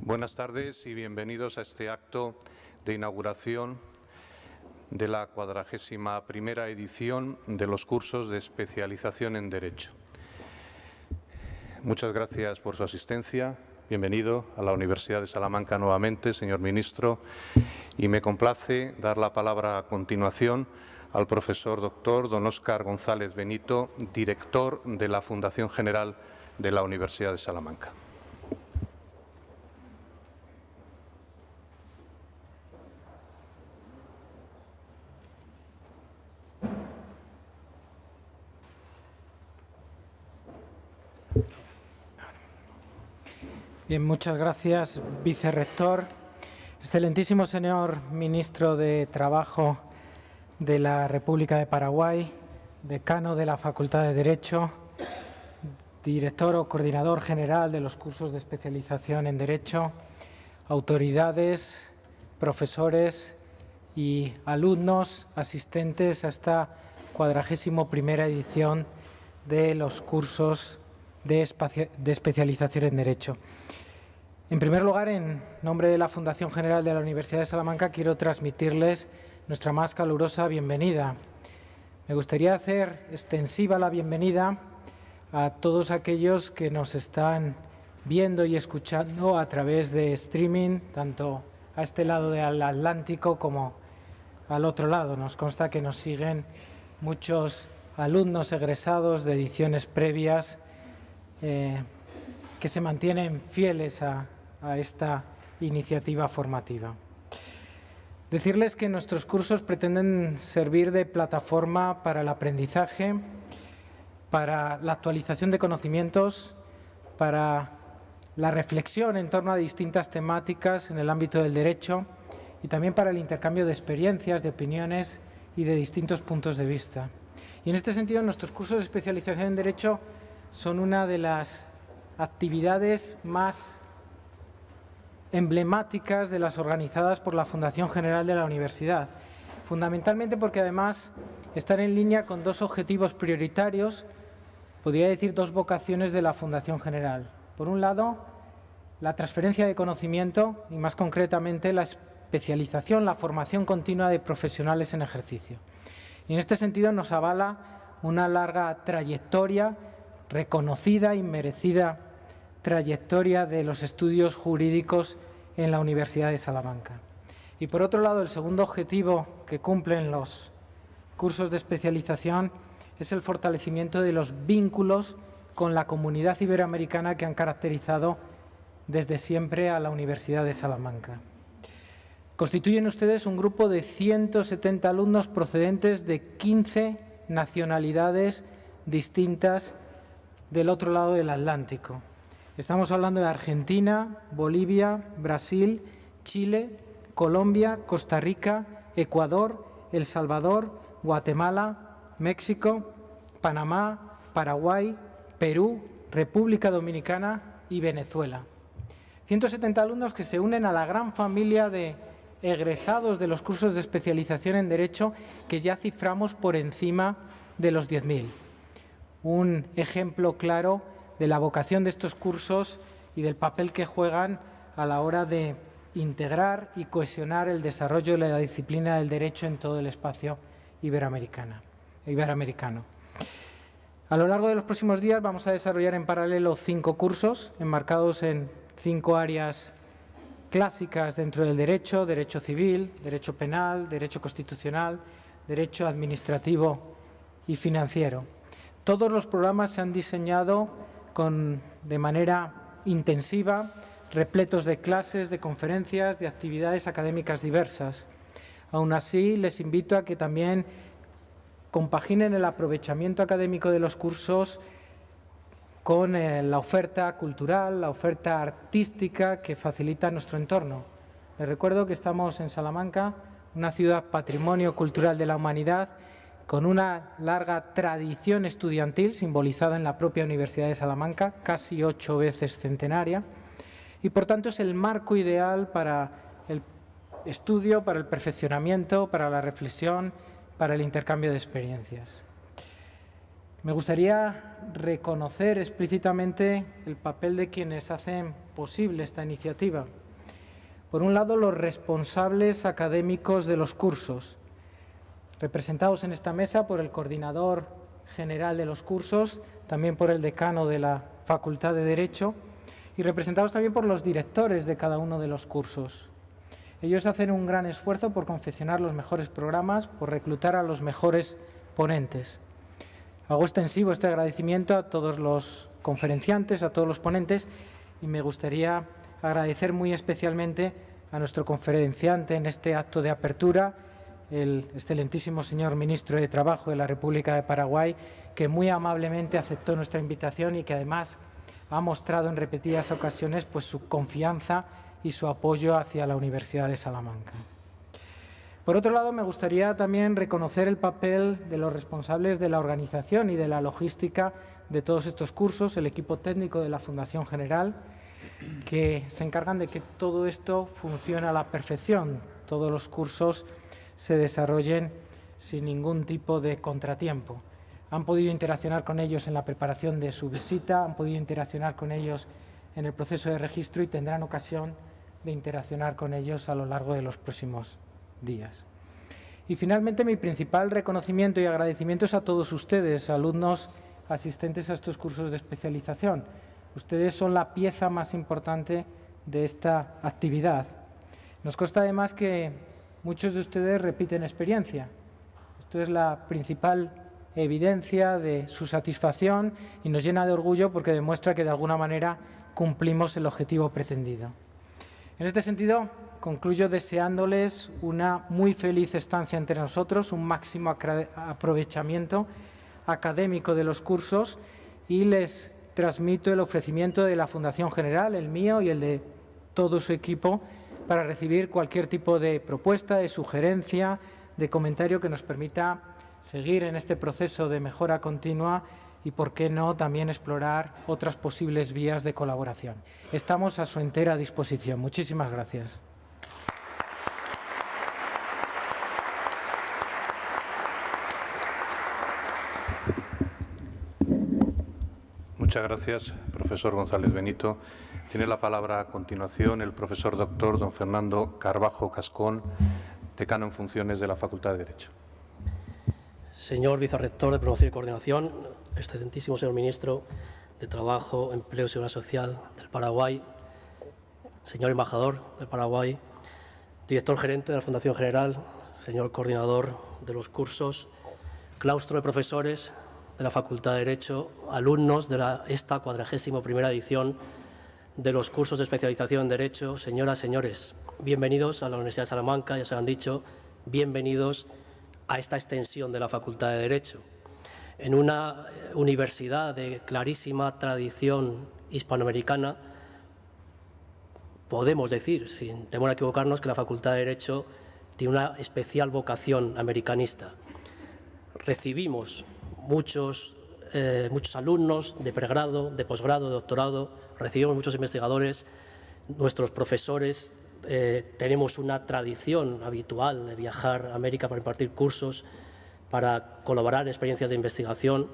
Buenas tardes y bienvenidos a este acto de inauguración de la 41ª edición de los cursos de especialización en Derecho. Muchas gracias por su asistencia. Bienvenido a la Universidad de Salamanca nuevamente, señor ministro, y me complace dar la palabra a continuación al profesor doctor don Óscar González Benito, director de la Fundación General de la Universidad de Salamanca. Bien, muchas gracias, vicerrector. Excelentísimo señor ministro de Trabajo de la República de Paraguay, decano de la Facultad de Derecho, director o coordinador general de los cursos de especialización en Derecho, autoridades, profesores y alumnos asistentes a esta 41ª edición de los cursos de especialización en Derecho. En primer lugar, en nombre de la Fundación General de la Universidad de Salamanca, quiero transmitirles nuestra más calurosa bienvenida. Me gustaría hacer extensiva la bienvenida a todos aquellos que nos están viendo y escuchando a través de streaming, tanto a este lado del Atlántico como al otro lado. Nos consta que nos siguen muchos alumnos egresados de ediciones previas que se mantienen fieles a esta iniciativa formativa. Decirles que nuestros cursos pretenden servir de plataforma para el aprendizaje, para la actualización de conocimientos, para la reflexión en torno a distintas temáticas en el ámbito del derecho y también para el intercambio de experiencias, de opiniones y de distintos puntos de vista. Y en este sentido, nuestros cursos de especialización en Derecho son una de las actividades más emblemáticas de las organizadas por la Fundación General de la Universidad, fundamentalmente porque además están en línea con dos objetivos prioritarios, podría decir dos vocaciones de la Fundación General. Por un lado, la transferencia de conocimiento y más concretamente la especialización, la formación continua de profesionales en ejercicio. Y en este sentido nos avala una larga trayectoria, reconocida y merecida trayectoria de los estudios jurídicos en la Universidad de Salamanca. Y por otro lado, el segundo objetivo que cumplen los cursos de especialización es el fortalecimiento de los vínculos con la comunidad iberoamericana que han caracterizado desde siempre a la Universidad de Salamanca. Constituyen ustedes un grupo de 170 alumnos procedentes de 15 nacionalidades distintas del otro lado del Atlántico. Estamos hablando de Argentina, Bolivia, Brasil, Chile, Colombia, Costa Rica, Ecuador, El Salvador, Guatemala, México, Panamá, Paraguay, Perú, República Dominicana y Venezuela. 170 alumnos que se unen a la gran familia de egresados de los cursos de especialización en Derecho que ya ciframos por encima de los 10.000. Un ejemplo claro de la vocación de estos cursos y del papel que juegan a la hora de integrar y cohesionar el desarrollo de la disciplina del derecho en todo el espacio iberoamericano. A lo largo de los próximos días vamos a desarrollar en paralelo 5 cursos enmarcados en 5 áreas clásicas dentro del derecho: derecho civil, derecho penal, derecho constitucional, derecho administrativo y financiero. Todos los programas se han diseñado de manera intensiva, repletos de clases, de conferencias, de actividades académicas diversas. Aún así, les invito a que también compaginen el aprovechamiento académico de los cursos con la oferta cultural, la oferta artística que facilita nuestro entorno. Les recuerdo que estamos en Salamanca, una ciudad patrimonio cultural de la humanidad, con una larga tradición estudiantil simbolizada en la propia Universidad de Salamanca, casi 8 veces centenaria, y por tanto es el marco ideal para el estudio, para el perfeccionamiento, para la reflexión, para el intercambio de experiencias. Me gustaría reconocer explícitamente el papel de quienes hacen posible esta iniciativa. Por un lado, los responsables académicos de los cursos, representados en esta mesa por el coordinador general de los cursos, también por el decano de la Facultad de Derecho y representados también por los directores de cada uno de los cursos. Ellos hacen un gran esfuerzo por confeccionar los mejores programas, por reclutar a los mejores ponentes. Hago extensivo este agradecimiento a todos los conferenciantes, a todos los ponentes, y me gustaría agradecer muy especialmente a nuestro conferenciante en este acto de apertura, el excelentísimo señor Ministro de Trabajo de la República de Paraguay, que muy amablemente aceptó nuestra invitación y que además ha mostrado en repetidas ocasiones pues, su confianza y su apoyo hacia la Universidad de Salamanca. Por otro lado, me gustaría también reconocer el papel de los responsables de la organización y de la logística de todos estos cursos, el equipo técnico de la Fundación General, que se encargan de que todo esto funcione a la perfección, todos los cursos se desarrollen sin ningún tipo de contratiempo. Han podido interaccionar con ellos en la preparación de su visita, han podido interaccionar con ellos en el proceso de registro y tendrán ocasión de interaccionar con ellos a lo largo de los próximos días. Y finalmente, mi principal reconocimiento y agradecimiento es a todos ustedes, alumnos asistentes a estos cursos de especialización. Ustedes son la pieza más importante de esta actividad. Nos consta además que muchos de ustedes repiten experiencia. Esto es la principal evidencia de su satisfacción y nos llena de orgullo porque demuestra que de alguna manera cumplimos el objetivo pretendido. En este sentido, concluyo deseándoles una muy feliz estancia entre nosotros, un máximo aprovechamiento académico de los cursos y les transmito el ofrecimiento de la Fundación General, el mío y el de todo su equipo, para recibir cualquier tipo de propuesta, de sugerencia, de comentario que nos permita seguir en este proceso de mejora continua y, por qué no, también explorar otras posibles vías de colaboración. Estamos a su entera disposición. Muchísimas gracias. Muchas gracias, profesor González Benito. Tiene la palabra a continuación el profesor doctor don Fernando Carbajo Cascón, decano en funciones de la Facultad de Derecho. Señor vicerrector de Promoción y Coordinación, excelentísimo señor ministro de Trabajo, Empleo y Seguridad Social del Paraguay, señor embajador del Paraguay, director gerente de la Fundación General, señor coordinador de los cursos, claustro de profesores de la Facultad de Derecho, alumnos de esta 41ª edición de los cursos de especialización en Derecho, señoras, señores, bienvenidos a la Universidad de Salamanca, ya se lo han dicho, bienvenidos a esta extensión de la Facultad de Derecho. En una universidad de clarísima tradición hispanoamericana, podemos decir, sin temor a equivocarnos, que la Facultad de Derecho tiene una especial vocación americanista. Recibimos muchos alumnos de pregrado, de posgrado, de doctorado, recibimos muchos investigadores, nuestros profesores, tenemos una tradición habitual de viajar a América para impartir cursos, para colaborar en experiencias de investigación.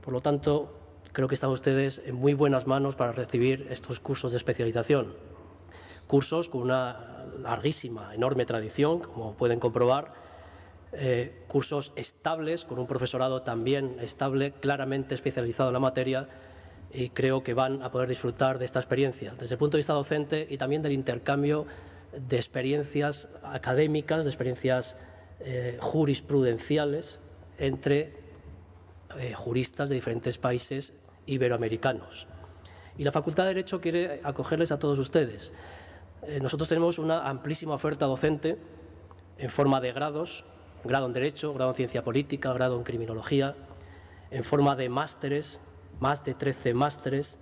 Por lo tanto, creo que están ustedes en muy buenas manos para recibir estos cursos de especialización. Cursos con una larguísima, enorme tradición, como pueden comprobar, cursos estables, con un profesorado también estable, claramente especializado en la materia, y creo que van a poder disfrutar de esta experiencia desde el punto de vista docente y también del intercambio de experiencias académicas, de experiencias jurisprudenciales entre juristas de diferentes países iberoamericanos. Y la Facultad de Derecho quiere acogerles a todos ustedes. Nosotros tenemos una amplísima oferta docente en forma de grados, grado en Derecho, grado en Ciencia Política, grado en Criminología, en forma de másteres, más de 13 másteres,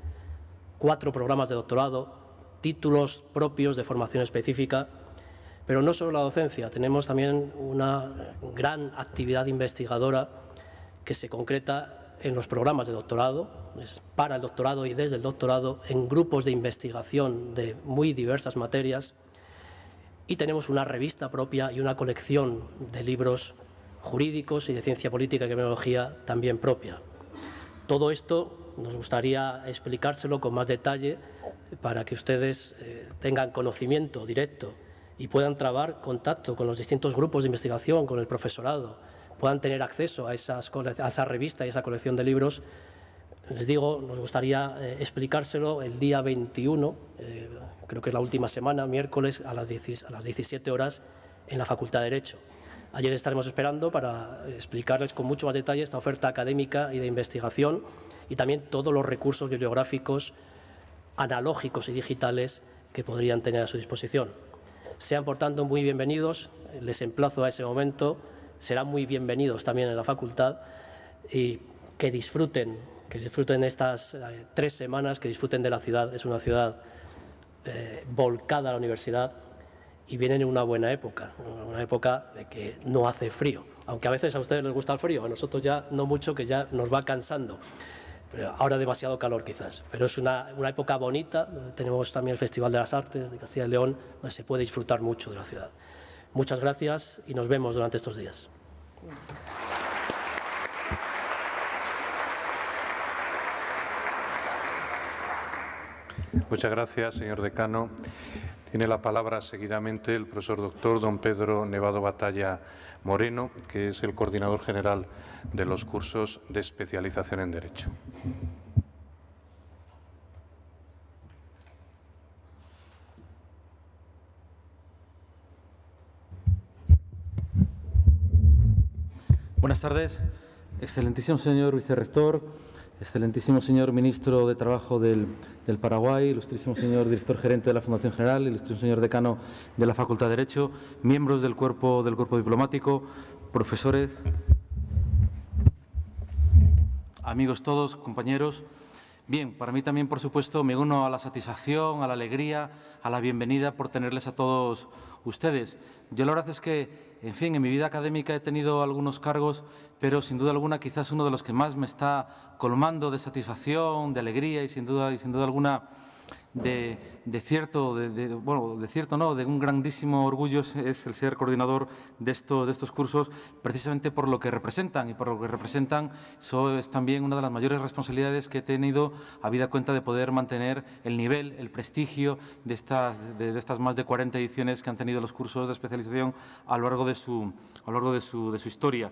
4 programas de doctorado, títulos propios de formación específica, pero no solo la docencia, tenemos también una gran actividad investigadora que se concreta en los programas de doctorado, para el doctorado y desde el doctorado, en grupos de investigación de muy diversas materias, y tenemos una revista propia y una colección de libros jurídicos y de ciencia política y criminología también propia. Todo esto nos gustaría explicárselo con más detalle para que ustedes tengan conocimiento directo y puedan trabar contacto con los distintos grupos de investigación, con el profesorado, puedan tener acceso a esa revista y esa colección de libros. Les digo, nos gustaría explicárselo el día 21, creo que es la última semana, miércoles a las 17 horas en la Facultad de Derecho. Ayer estaremos esperando para explicarles con mucho más detalle esta oferta académica y de investigación y también todos los recursos bibliográficos analógicos y digitales que podrían tener a su disposición. Sean, por tanto, muy bienvenidos, les emplazo a ese momento, serán muy bienvenidos también en la facultad y que disfruten estas 3 semanas, que disfruten de la ciudad. Es una ciudad volcada a la universidad y vienen en una buena época, una época de que no hace frío, aunque a veces a ustedes les gusta el frío, a nosotros ya no mucho, que ya nos va cansando. Pero ahora demasiado calor quizás, pero es una época bonita. Tenemos también el Festival de las Artes de Castilla y León, donde se puede disfrutar mucho de la ciudad. Muchas gracias y nos vemos durante estos días. Muchas gracias, señor decano. Tiene la palabra seguidamente el profesor doctor don Pedro Nevado Batalla Moreno, que es el coordinador general de los cursos de especialización en Derecho. Buenas tardes, excelentísimo señor vicerrector, excelentísimo señor ministro de Trabajo del Paraguay, ilustrísimo señor director gerente de la Fundación General, ilustrísimo señor decano de la Facultad de Derecho, miembros del cuerpo diplomático, profesores, amigos todos, compañeros. Bien, para mí también, por supuesto, me uno a la satisfacción, a la alegría, a la bienvenida por tenerles a todos ustedes. Yo la verdad es que, en fin, en mi vida académica he tenido algunos cargos, pero sin duda alguna quizás uno de los que más me está colmando de satisfacción, de alegría y sin duda alguna de un grandísimo orgullo es el ser coordinador de estos cursos, precisamente por lo que representan, y por lo que representan eso es también una de las mayores responsabilidades que he tenido, habida cuenta de poder mantener el nivel, el prestigio de estas más de 40 ediciones que han tenido los cursos de especialización a lo largo de su historia.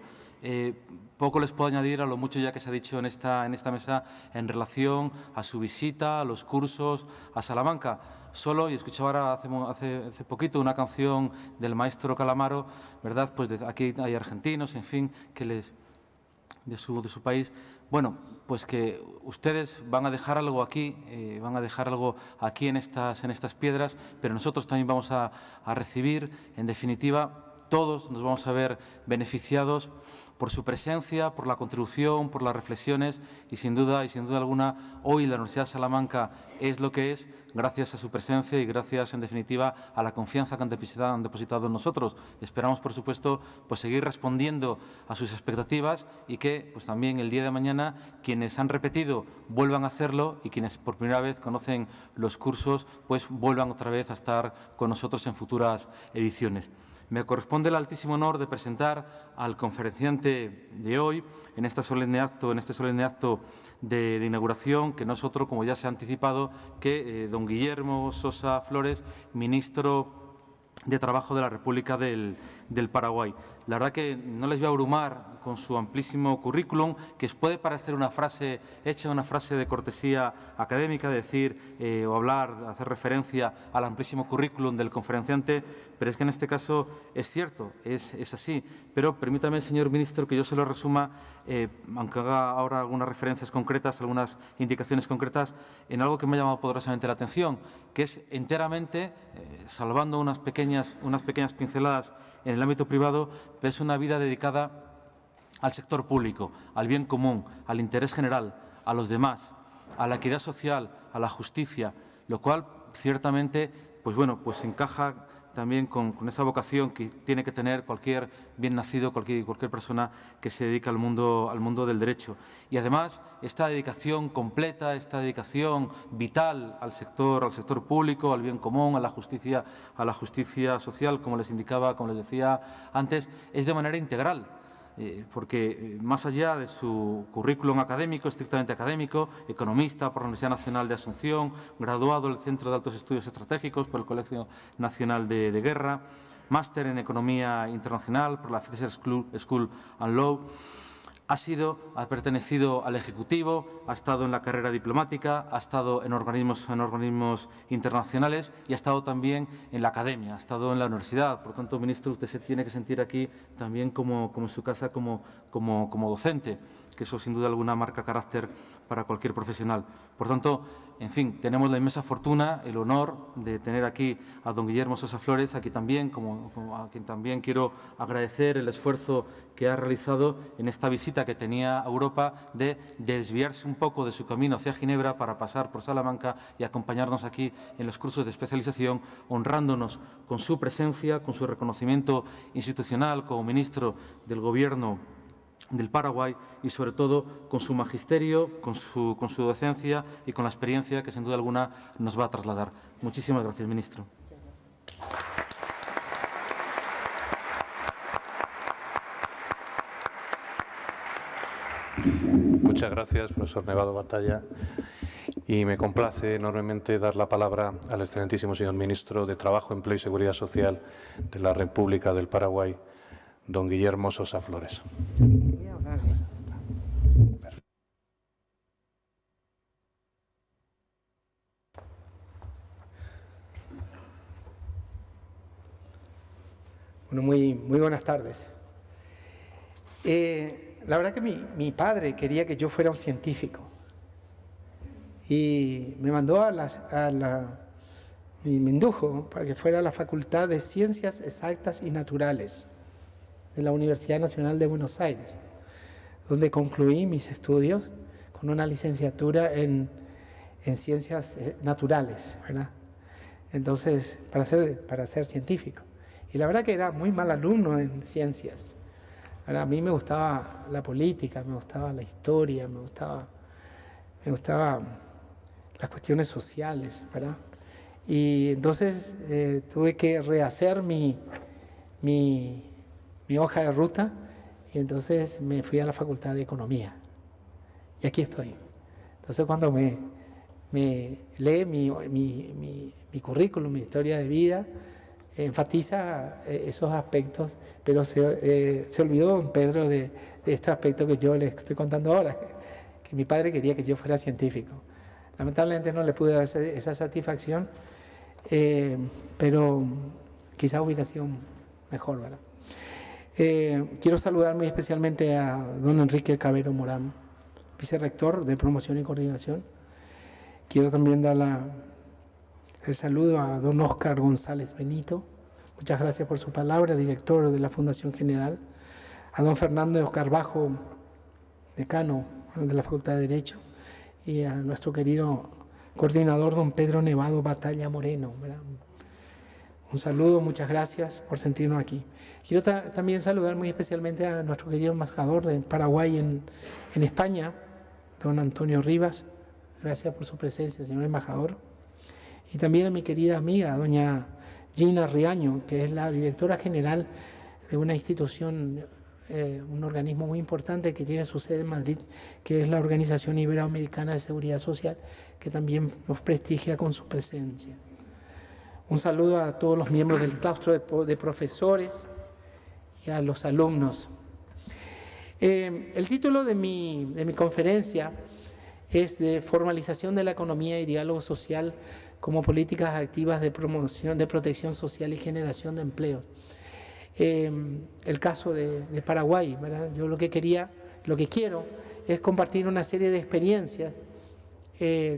Poco les puedo añadir a lo mucho ya que se ha dicho en esta mesa en relación a su visita, a los cursos, a Salamanca. Solo, y escuchaba ahora hace poquito una canción del maestro Calamaro, ¿verdad? Pues aquí hay argentinos, en fin, de su país. Bueno, pues que ustedes van a dejar algo aquí, en estas piedras, pero nosotros también vamos a recibir, en definitiva, todos nos vamos a ver beneficiados por su presencia, por la contribución, por las reflexiones y sin duda alguna, hoy la Universidad de Salamanca es lo que es gracias a su presencia y gracias, en definitiva, a la confianza que han depositado en nosotros. Esperamos, por supuesto, pues seguir respondiendo a sus expectativas y que pues también el día de mañana quienes han repetido vuelvan a hacerlo y quienes por primera vez conocen los cursos pues vuelvan otra vez a estar con nosotros en futuras ediciones. Me corresponde el altísimo honor de presentar al conferenciante de hoy en este solemne acto de inauguración, que no es otro, como ya se ha anticipado, que don Guillermo Sosa Flores, ministro de Trabajo de la República del Paraguay. La verdad que no les voy a abrumar con su amplísimo currículum, que os puede parecer una frase hecha, una frase de cortesía académica, decir o hablar, hacer referencia al amplísimo currículum del conferenciante, pero es que en este caso es cierto, es así. Pero permítame, señor ministro, que yo se lo resuma, aunque haga ahora algunas referencias concretas, algunas indicaciones concretas, en algo que me ha llamado poderosamente la atención, que es enteramente, salvando unas pequeñas pinceladas en el ámbito privado, pero es una vida dedicada al sector público, al bien común, al interés general, a los demás, a la equidad social, a la justicia, lo cual ciertamente pues encaja también con esa vocación que tiene que tener cualquier bien nacido, cualquier persona que se dedica al mundo del derecho. Y además, esta dedicación completa, esta dedicación vital al sector público, al bien común, a la justicia social, como les indicaba, como les decía antes, es de manera integral. porque más allá de su currículum académico, estrictamente académico, economista por la Universidad Nacional de Asunción, graduado del Centro de Altos Estudios Estratégicos por el Colegio Nacional de Guerra, máster en Economía Internacional por la Fisher School and Law. Ha pertenecido al Ejecutivo, ha estado en la carrera diplomática, ha estado en organismos internacionales y ha estado también en la academia, ha estado en la universidad. Por tanto, ministro, usted se tiene que sentir aquí también como en su casa, como docente, que eso sin duda alguna marca carácter para cualquier profesional. Por tanto, en fin, tenemos la inmensa fortuna, el honor de tener aquí a don Guillermo Sosa Flores, aquí también, a quien también quiero agradecer el esfuerzo que ha realizado en esta visita que tenía a Europa de desviarse un poco de su camino hacia Ginebra para pasar por Salamanca y acompañarnos aquí en los cursos de especialización, honrándonos con su presencia, con su reconocimiento institucional como ministro del Gobierno del Paraguay y, sobre todo, con su magisterio, con su docencia y con la experiencia que, sin duda alguna, nos va a trasladar. Muchísimas gracias, ministro. Muchas gracias, profesor Nevado Batalla. Y me complace enormemente dar la palabra al excelentísimo señor ministro de Trabajo, Empleo y Seguridad Social de la República del Paraguay, don Guillermo Sosa Flores. Bueno, muy buenas tardes. La verdad que mi padre quería que yo fuera un científico y me mandó me indujo para que fuera a la Facultad de Ciencias Exactas y Naturales de la Universidad Nacional de Buenos Aires, donde concluí mis estudios con una licenciatura en Ciencias Naturales, ¿verdad? Entonces, para ser científico. Y la verdad que era muy mal alumno en ciencias. Ahora, a mí me gustaba la política, me gustaba la historia, me gustaba las cuestiones sociales, ¿verdad? Y entonces tuve que rehacer mi hoja de ruta y entonces me fui a la Facultad de Economía. Y aquí estoy. Entonces cuando me lee mi currículum, mi historia de vida, enfatiza esos aspectos, pero se olvidó don Pedro de este aspecto que yo les estoy contando ahora, que mi padre quería que yo fuera científico. Lamentablemente no le pude dar esa satisfacción, pero quizá hubiera sido mejor, ¿verdad? Quiero saludar muy especialmente a don Enrique Cabero Morán, vicerrector de Promoción y Coordinación. Quiero también dar el saludo a don Óscar González Benito. Muchas gracias por su palabra, director de la Fundación General. A don Fernando Carbajo, decano de la Facultad de Derecho. Y a nuestro querido coordinador, don Pedro Nevado Batalla Moreno, ¿verdad? Un saludo, muchas gracias por sentirnos aquí. Quiero también saludar muy especialmente a nuestro querido embajador de Paraguay en España, don Antonio Rivas. Gracias por su presencia, señor embajador. Y también a mi querida amiga, doña Gina Riaño, que es la directora general de una institución, un organismo muy importante que tiene su sede en Madrid, que es la Organización Iberoamericana de Seguridad Social, que también nos prestigia con su presencia. Un saludo a todos los miembros del claustro de profesores y a los alumnos. El título de mi conferencia es de formalización de la economía y diálogo social como políticas activas de promoción, de protección social y generación de empleo. El caso de Paraguay, ¿verdad? Yo lo que quiero es compartir una serie de experiencias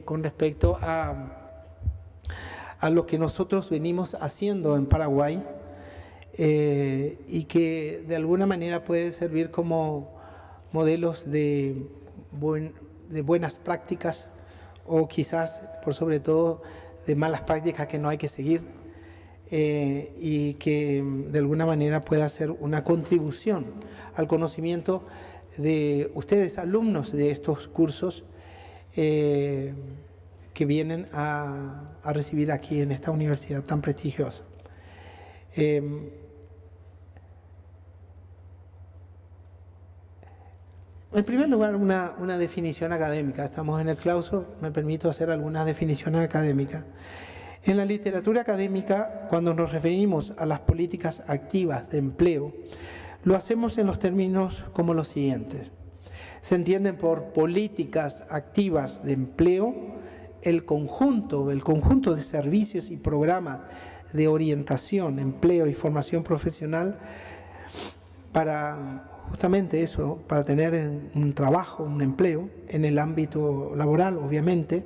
con respecto a lo que nosotros venimos haciendo en Paraguay y que de alguna manera puede servir como modelos de buenas prácticas o quizás, por sobre todo, de malas prácticas que no hay que seguir y que de alguna manera pueda ser una contribución al conocimiento de ustedes, alumnos de estos cursos que vienen a recibir aquí en esta universidad tan prestigiosa. En primer lugar, una definición académica. Estamos en el claustro, me permito hacer algunas definiciones académicas. En la literatura académica, cuando nos referimos a las políticas activas de empleo, lo hacemos en los términos como los siguientes. Se entienden por políticas activas de empleo el conjunto de servicios y programas de orientación, empleo y formación profesional para justamente eso, para tener un trabajo, un empleo en el ámbito laboral, obviamente,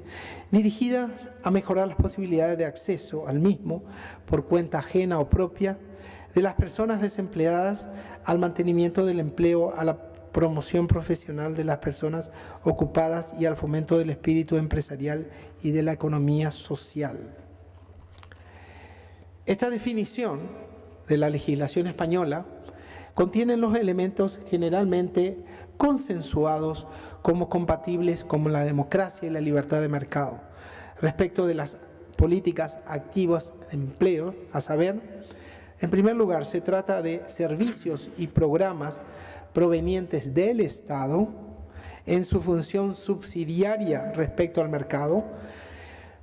dirigidas a mejorar las posibilidades de acceso al mismo por cuenta ajena o propia de las personas desempleadas, al mantenimiento del empleo, a la promoción profesional de las personas ocupadas y al fomento del espíritu empresarial y de la economía social. Esta definición de la legislación española contiene los elementos generalmente consensuados como compatibles con la democracia y la libertad de mercado. Respecto de las políticas activas de empleo, a saber, en primer lugar, se trata de servicios y programas provenientes del Estado en su función subsidiaria respecto al mercado.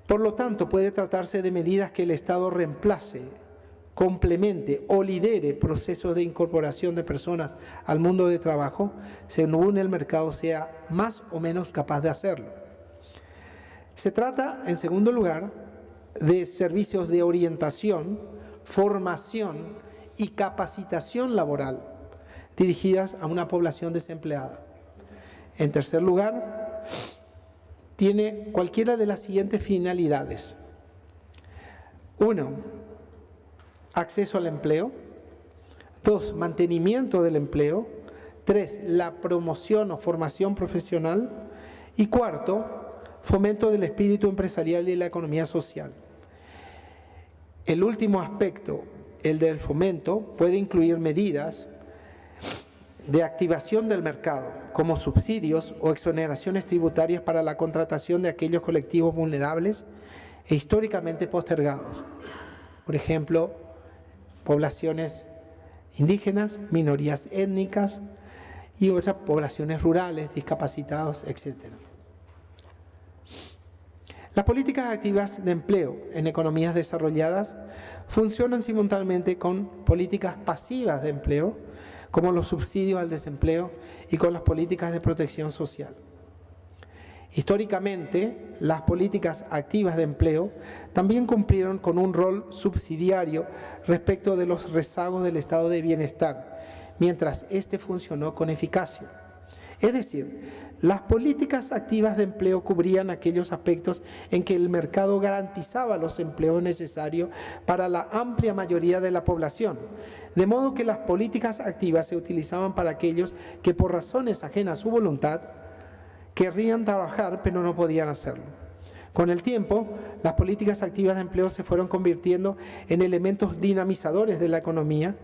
Por lo tanto, puede tratarse de medidas que el Estado reemplace, complemente o lidere procesos de incorporación de personas al mundo de trabajo, según el mercado sea más o menos capaz de hacerlo. Se trata, en segundo lugar, de servicios de orientación, formación y capacitación laboral dirigidas a una población desempleada. En tercer lugar, tiene cualquiera de las siguientes finalidades. 1. Acceso al empleo. 2. Mantenimiento del empleo. 3. La promoción o formación profesional. Y 4. Fomento del espíritu empresarial y de la economía social. El último aspecto, el del fomento, puede incluir medidas de activación del mercado, como subsidios o exoneraciones tributarias para la contratación de aquellos colectivos vulnerables e históricamente postergados. Por ejemplo, poblaciones indígenas, minorías étnicas y otras poblaciones rurales, discapacitados, etc. Las políticas activas de empleo en economías desarrolladas funcionan simultáneamente con políticas pasivas de empleo, como los subsidios al desempleo y con las políticas de protección social. Históricamente, las políticas activas de empleo también cumplieron con un rol subsidiario respecto de los rezagos del estado de bienestar, mientras éste funcionó con eficacia. Es decir, las políticas activas de empleo cubrían aquellos aspectos en que el mercado garantizaba los empleos necesarios para la amplia mayoría de la población, de modo que las políticas activas se utilizaban para aquellos que por razones ajenas a su voluntad querrían trabajar pero no podían hacerlo. Con el tiempo, las políticas activas de empleo se fueron convirtiendo en elementos dinamizadores de la economía,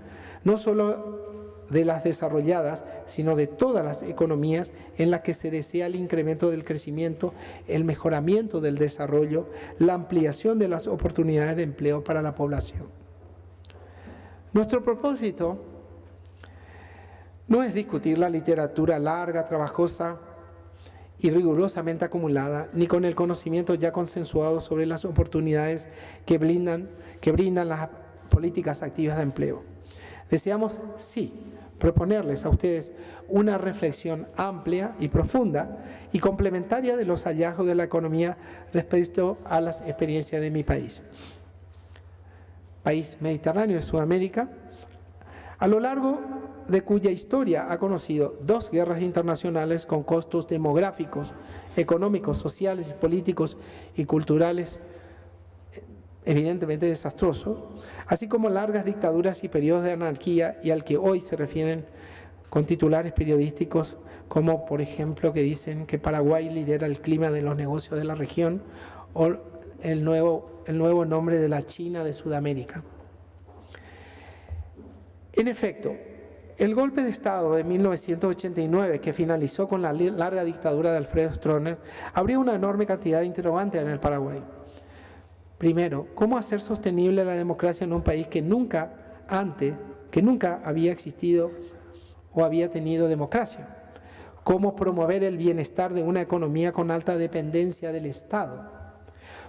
no solo de las desarrolladas, sino de todas las economías en las que se desea el incremento del crecimiento, el mejoramiento del desarrollo, la ampliación de las oportunidades de empleo para la población. Nuestro propósito no es discutir la literatura larga, trabajosa y rigurosamente acumulada, ni con el conocimiento ya consensuado sobre las oportunidades que brindan las políticas activas de empleo. Deseamos, sí, proponerles a ustedes una reflexión amplia y profunda y complementaria de los hallazgos de la economía respecto a las experiencias de mi país. País mediterráneo de Sudamérica, a lo largo de cuya historia ha conocido 2 guerras internacionales con costos demográficos, económicos, sociales, políticos y culturales evidentemente desastrosos, así como largas dictaduras y periodos de anarquía, y al que hoy se refieren con titulares periodísticos como, por ejemplo, que dicen que Paraguay lidera el clima de los negocios de la región, o el nuevo nombre de la China de Sudamérica. En efecto, el golpe de Estado de 1989, que finalizó con la larga dictadura de Alfredo Stroessner, abrió una enorme cantidad de interrogantes en el Paraguay. Primero, ¿cómo hacer sostenible la democracia en un país que nunca había existido o había tenido democracia? cómo promover el bienestar de una economía con alta dependencia del Estado,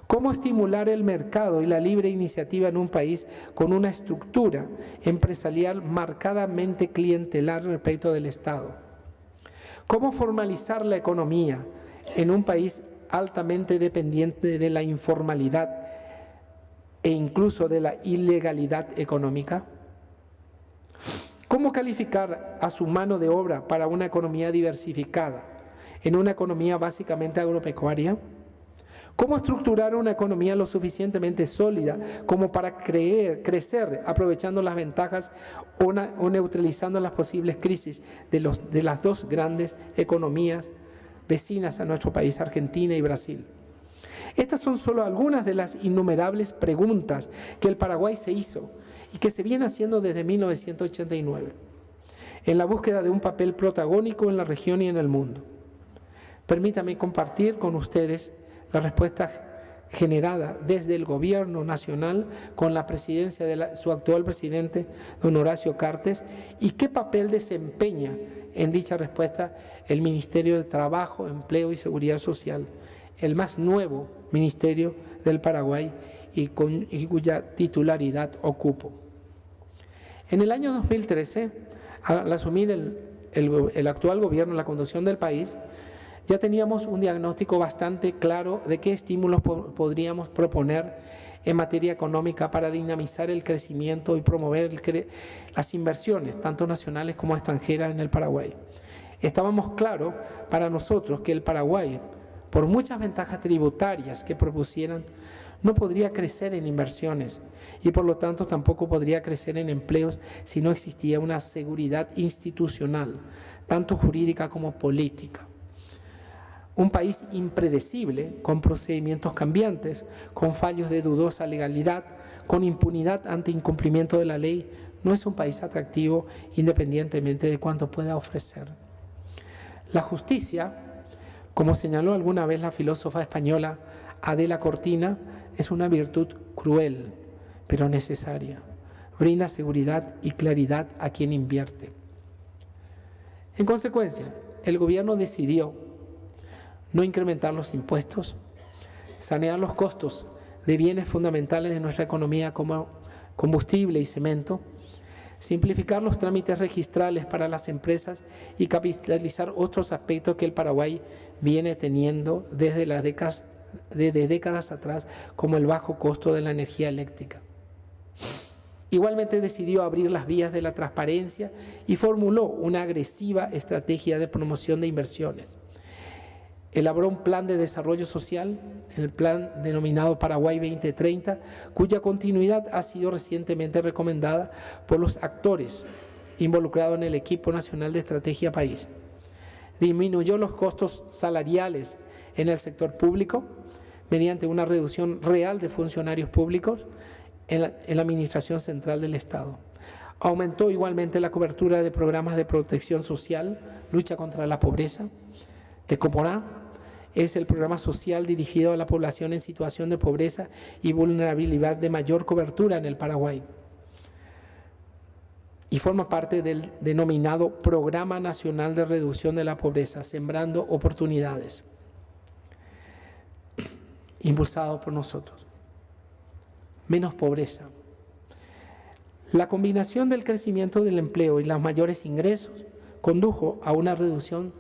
cómo estimular el mercado y la libre iniciativa en un país con una estructura empresarial marcadamente clientelar respecto del Estado, cómo formalizar la economía en un país altamente dependiente de la informalidad e incluso de la ilegalidad económica. ¿Cómo calificar a su mano de obra para una economía diversificada, en una economía básicamente agropecuaria? ¿Cómo estructurar una economía lo suficientemente sólida como para crecer aprovechando las ventajas o neutralizando las posibles crisis de las dos grandes economías vecinas a nuestro país, Argentina y Brasil? Estas son solo algunas de las innumerables preguntas que el Paraguay se hizo y que se viene haciendo desde 1989, en la búsqueda de un papel protagónico en la región y en el mundo. Permítame compartir con ustedes la respuesta generada desde el Gobierno Nacional con la presidencia de su actual presidente, don Horacio Cartes, y qué papel desempeña en dicha respuesta el Ministerio de Trabajo, Empleo y Seguridad Social, el más nuevo ministerio del Paraguay y cuya titularidad ocupo. En el año 2013, al asumir el actual gobierno la conducción del país, ya teníamos un diagnóstico bastante claro de qué estímulos podríamos proponer en materia económica para dinamizar el crecimiento y promover las inversiones, tanto nacionales como extranjeras, en el Paraguay. Estábamos claros para nosotros que el Paraguay, por muchas ventajas tributarias que propusieran, no podría crecer en inversiones y por lo tanto tampoco podría crecer en empleos si no existía una seguridad institucional, tanto jurídica como política. Un país impredecible, con procedimientos cambiantes, con fallos de dudosa legalidad, con impunidad ante incumplimiento de la ley, no es un país atractivo independientemente de cuánto pueda ofrecer. La justicia, como señaló alguna vez la filósofa española Adela Cortina, es una virtud cruel, pero necesaria. Brinda seguridad y claridad a quien invierte. En consecuencia, el gobierno decidió no incrementar los impuestos, sanear los costos de bienes fundamentales de nuestra economía como combustible y cemento, simplificar los trámites registrales para las empresas y capitalizar otros aspectos que el Paraguay viene teniendo desde décadas atrás, como el bajo costo de la energía eléctrica. Igualmente decidió abrir las vías de la transparencia y formuló una agresiva estrategia de promoción de inversiones. Elaboró un plan de desarrollo social, el plan denominado Paraguay 2030, cuya continuidad ha sido recientemente recomendada por los actores involucrados en el equipo nacional de estrategia país. Disminuyó los costos salariales en el sector público mediante una reducción real de funcionarios públicos en la Administración Central del Estado. Aumentó igualmente la cobertura de programas de protección social, lucha contra la pobreza. Tecoporá es el programa social dirigido a la población en situación de pobreza y vulnerabilidad de mayor cobertura en el Paraguay. Y forma parte del denominado Programa Nacional de Reducción de la Pobreza, Sembrando Oportunidades, impulsado por nosotros. Menos pobreza. La combinación del crecimiento del empleo y los mayores ingresos condujo a una reducción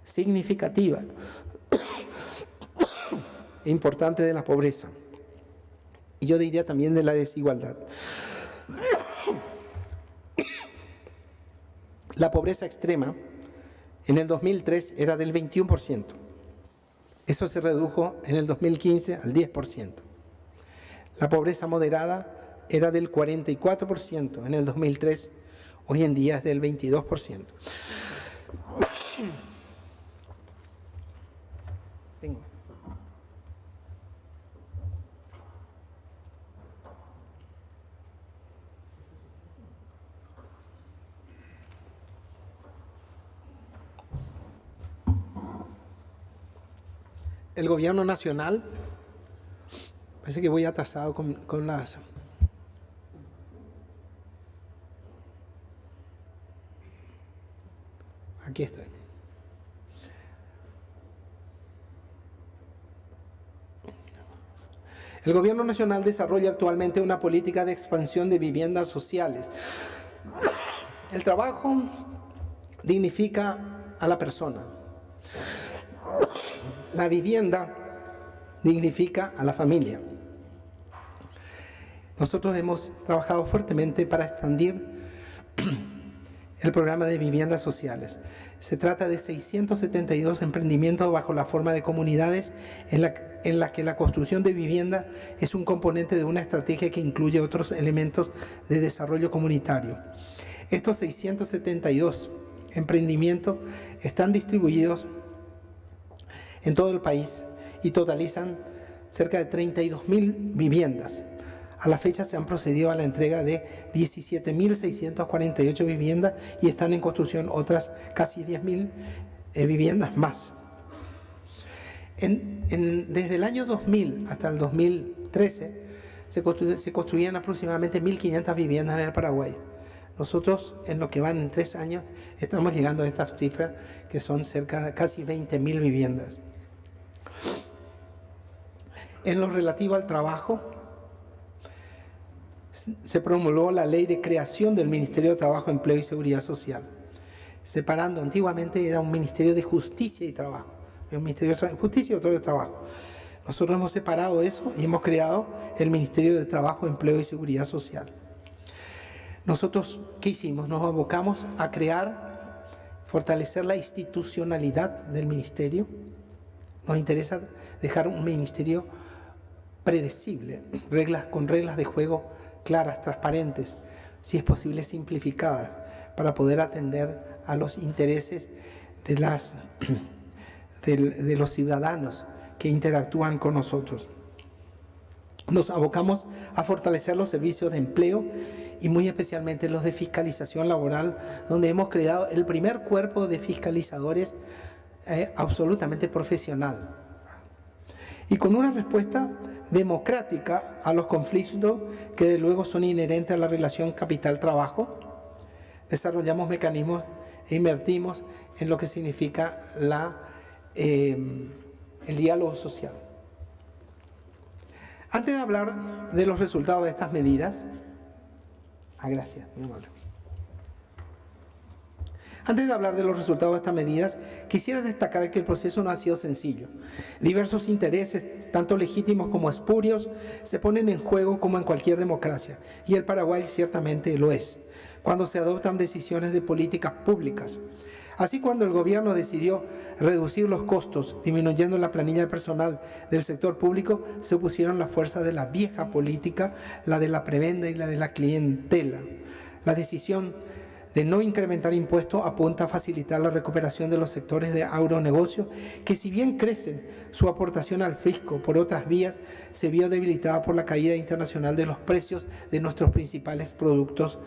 significativa e importante de la pobreza. Y yo diría también de la desigualdad. La pobreza extrema en el 2003 era del 21%. Eso se redujo en el 2015 al 10%. La pobreza moderada era del 44% en el 2003, hoy en día es del 22%. El gobierno nacional, parece que voy atrasado con las... Aquí estoy. El Gobierno Nacional desarrolla actualmente una política de expansión de viviendas sociales. El trabajo dignifica a la persona. La vivienda dignifica a la familia. Nosotros hemos trabajado fuertemente para expandir el programa de viviendas sociales. Se trata de 672 emprendimientos bajo la forma de comunidades en la que la construcción de vivienda es un componente de una estrategia que incluye otros elementos de desarrollo comunitario. Estos 672 emprendimientos están distribuidos en todo el país y totalizan cerca de 32.000 viviendas. A la fecha se han procedido a la entrega de 17.648 viviendas y están en construcción otras casi 10.000 viviendas más. Desde el año 2000 hasta el 2013 se construían aproximadamente 1.500 viviendas en el Paraguay. Nosotros, en lo que van en 3 años, estamos llegando a estas cifras que son cerca de casi 20.000 viviendas. En lo relativo al trabajo, se promulgó la ley de creación del Ministerio de Trabajo, Empleo y Seguridad Social, separando, antiguamente era un Ministerio de Justicia y Trabajo, un Ministerio de Justicia y otro de Trabajo. Nosotros hemos separado eso y hemos creado el Ministerio de Trabajo, Empleo y Seguridad Social. Nosotros, ¿qué hicimos? Nos abocamos a crear, fortalecer la institucionalidad del ministerio. Nos interesa dejar un ministerio predecible, con reglas de juego claras, transparentes, si es posible simplificadas, para poder atender a los intereses de los ciudadanos que interactúan con nosotros. Nos abocamos a fortalecer los servicios de empleo y muy especialmente los de fiscalización laboral, donde hemos creado el primer cuerpo de fiscalizadores absolutamente profesional. Y con una respuesta democrática a los conflictos que de luego son inherentes a la relación capital-trabajo, desarrollamos mecanismos e invertimos en lo que significa el diálogo social. Antes de hablar de los resultados de estas medidas, gracias, muy amable. Antes de hablar de los resultados de estas medidas, quisiera destacar que el proceso no ha sido sencillo. Diversos intereses, tanto legítimos como espurios, se ponen en juego como en cualquier democracia, y el Paraguay ciertamente lo es, cuando se adoptan decisiones de políticas públicas. Así, cuando el gobierno decidió reducir los costos, disminuyendo la planilla de personal del sector público, se opusieron las fuerzas de la vieja política, la de la prebenda y la de la clientela. La decisión de no incrementar impuestos apunta a facilitar la recuperación de los sectores de agronegocio, que si bien crecen su aportación al fisco por otras vías, se vio debilitada por la caída internacional de los precios de nuestros principales productos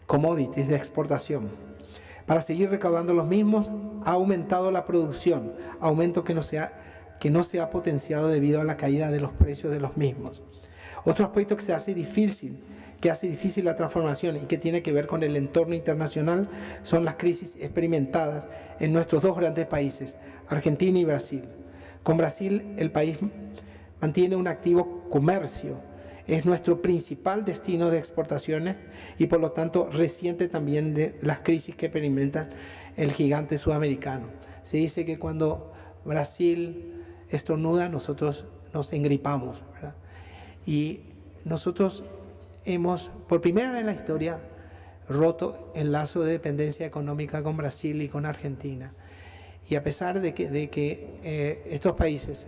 commodities de exportación. Para seguir recaudando los mismos, ha aumentado la producción, aumento que no se ha potenciado debido a la caída de los precios de los mismos. Otro aspecto que hace difícil la transformación y que tiene que ver con el entorno internacional son las crisis experimentadas en nuestros dos grandes países, Argentina y Brasil. Con Brasil, el país mantiene un activo comercio, es nuestro principal destino de exportaciones y por lo tanto resiente también de las crisis que experimenta el gigante sudamericano. Se dice que cuando Brasil estornuda, nosotros nos engripamos, ¿verdad? Y nosotros hemos, por primera vez en la historia, roto el lazo de dependencia económica con Brasil y con Argentina. Y a pesar de que estos países,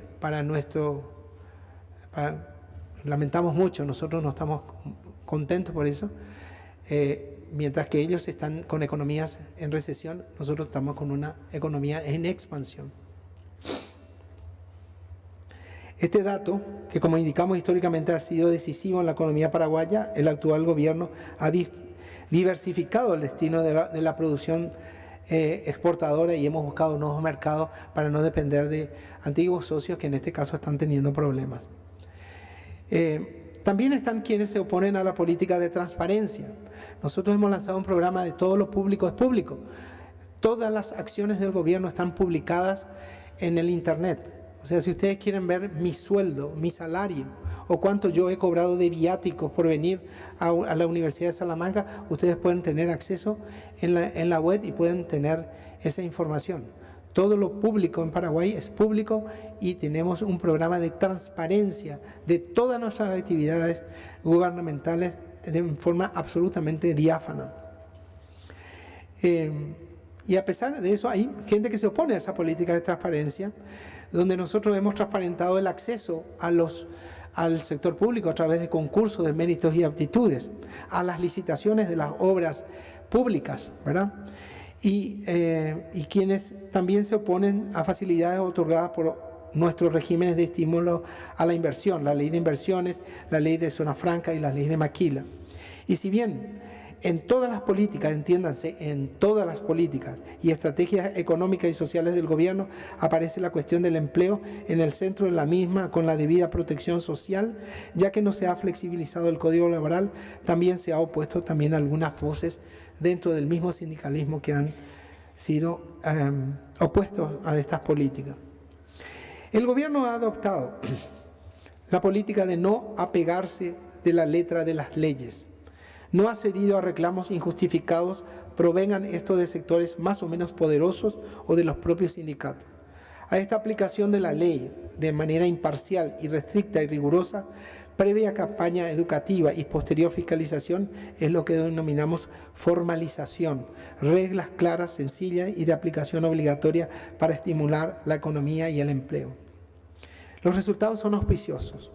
lamentamos mucho, nosotros no estamos contentos por eso, mientras que ellos están con economías en recesión, nosotros estamos con una economía en expansión. Este dato, que como indicamos históricamente ha sido decisivo en la economía paraguaya, el actual gobierno ha diversificado el destino de la producción exportadora y hemos buscado nuevos mercados para no depender de antiguos socios que en este caso están teniendo problemas. También están quienes se oponen a la política de transparencia. Nosotros hemos lanzado un programa de todo lo público es público. Todas las acciones del gobierno están publicadas en el Internet. O O sea, si ustedes quieren ver mi sueldo, mi salario, o cuánto yo he cobrado de viáticos por venir a la Universidad de Salamanca, ustedes pueden tener acceso en la web y pueden tener esa información. Todo lo público en Paraguay es público y tenemos un programa de transparencia de todas nuestras actividades gubernamentales de forma absolutamente diáfana. Y a pesar de eso, hay gente que se opone a esa política de transparencia, donde nosotros hemos transparentado el acceso al sector público a través de concursos de méritos y aptitudes, a las licitaciones de las obras públicas, ¿verdad? Y quienes también se oponen a facilidades otorgadas por nuestros regímenes de estímulo a la inversión, la ley de inversiones, la ley de zona franca y la ley de maquila. Y si bien en todas las políticas, entiéndanse, en todas las políticas y estrategias económicas y sociales del gobierno aparece la cuestión del empleo en el centro de la misma con la debida protección social, ya que no se ha flexibilizado el código laboral, también se ha opuesto también algunas voces dentro del mismo sindicalismo que han sido opuestos a estas políticas. El gobierno ha adoptado la política de no apegarse de la letra de las leyes. No ha cedido a reclamos injustificados, provengan estos de sectores más o menos poderosos o de los propios sindicatos. A esta aplicación de la ley de manera imparcial, irrestricta y rigurosa, previa campaña educativa y posterior fiscalización es lo que denominamos formalización, reglas claras, sencillas y de aplicación obligatoria para estimular la economía y el empleo. Los resultados son auspiciosos.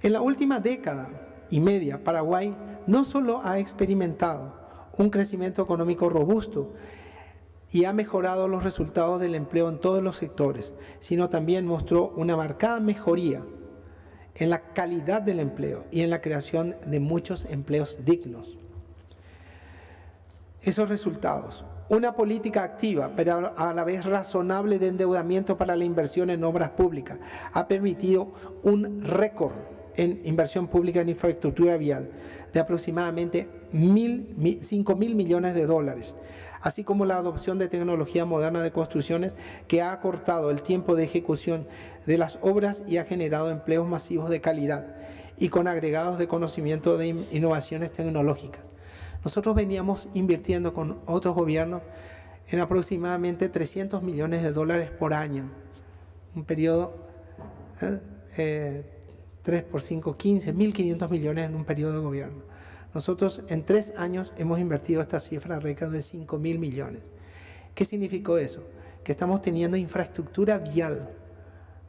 En la última década y media, Paraguay no solo ha experimentado un crecimiento económico robusto y ha mejorado los resultados del empleo en todos los sectores, sino también mostró una marcada mejoría en la calidad del empleo y en la creación de muchos empleos dignos. Esos resultados, una política activa, pero a la vez razonable de endeudamiento para la inversión en obras públicas, ha permitido un récord en inversión pública en infraestructura vial de aproximadamente 5.000 millones de dólares, así como la adopción de tecnología moderna de construcciones que ha acortado el tiempo de ejecución de las obras y ha generado empleos masivos de calidad y con agregados de conocimiento de innovaciones tecnológicas. Nosotros veníamos invirtiendo con otros gobiernos en aproximadamente 300 millones de dólares por año, un periodo 3 por 5, 15, 1.500 millones en un periodo de gobierno. Nosotros en 3 años hemos invertido esta cifra récord de 5.000 millones. ¿Qué significó eso? Que estamos teniendo infraestructura vial,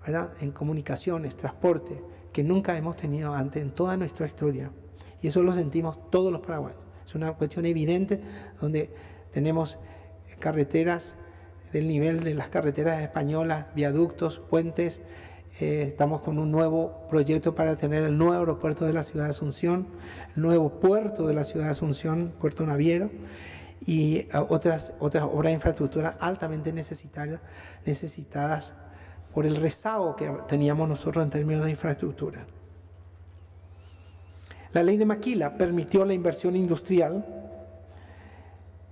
¿verdad?, en comunicaciones, transporte, que nunca hemos tenido antes en toda nuestra historia. Y eso lo sentimos todos los paraguayos. Es una cuestión evidente donde tenemos carreteras del nivel de las carreteras españolas, viaductos, puentes. Estamos con un nuevo proyecto para tener el nuevo aeropuerto de la ciudad de Asunción, el nuevo puerto de la ciudad de Asunción, Puerto Naviero, y otras obras de infraestructura altamente necesitadas por el rezago que teníamos nosotros en términos de infraestructura. La ley de Maquila permitió la inversión industrial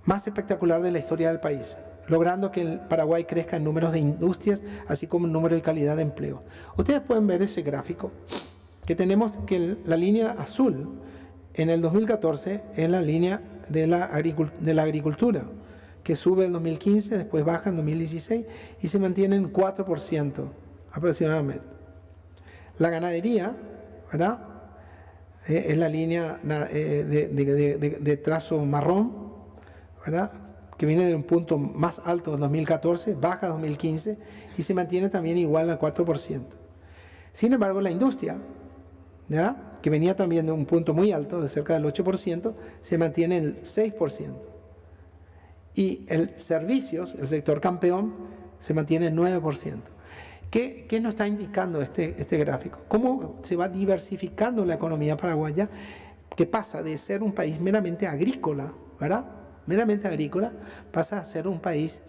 más espectacular de la historia del país, logrando que el Paraguay crezca en números de industrias, así como en número y calidad de empleo. Ustedes pueden ver ese gráfico, que tenemos que la línea azul en el 2014 es la línea de la agricultura, que sube en 2015, después baja en 2016 y se mantiene en 4% aproximadamente. La ganadería, ¿verdad?, es la línea de trazo marrón, ¿verdad?, que viene de un punto más alto en 2014, baja en 2015 y se mantiene también igual al 4%. Sin embargo, la industria, ¿verdad?, que venía también de un punto muy alto, de cerca del 8%, se mantiene en el 6%. Y el servicios, el sector campeón, se mantiene en 9%. ¿Qué nos está indicando este gráfico? ¿Cómo se va diversificando la economía paraguaya? Que pasa de ser un país meramente agrícola, ¿verdad?, meramente agrícola, pasa a ser un país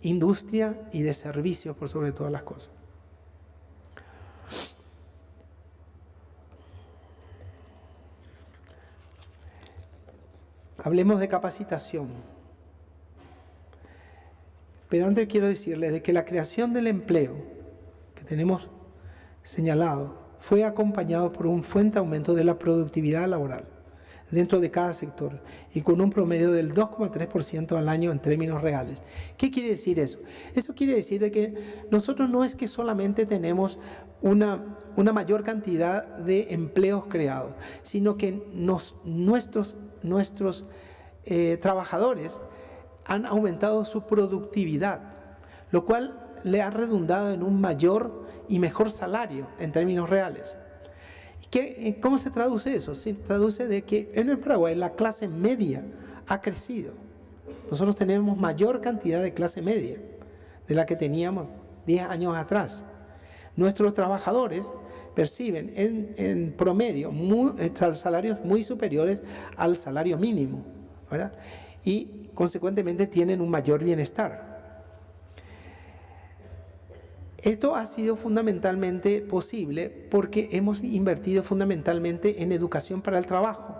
industria y de servicios por sobre todas las cosas. Hablemos de capacitación. Pero antes quiero decirles de que la creación del empleo que tenemos señalado fue acompañado por un fuerte aumento de la productividad laboral dentro de cada sector y con un promedio del 2,3% al año en términos reales. ¿Qué quiere decir eso? Eso quiere decir de que nosotros no es que solamente tenemos una mayor cantidad de empleos creados, sino que nuestros trabajadores han aumentado su productividad, lo cual le ha redundado en un mayor y mejor salario en términos reales. ¿Cómo se traduce eso? Se traduce de que en el Paraguay la clase media ha crecido. Nosotros tenemos mayor cantidad de clase media de la que teníamos 10 años atrás. Nuestros trabajadores perciben en promedio salarios muy superiores al salario mínimo, ¿verdad? Y consecuentemente tienen un mayor bienestar. Esto ha sido fundamentalmente posible porque hemos invertido fundamentalmente en educación para el trabajo,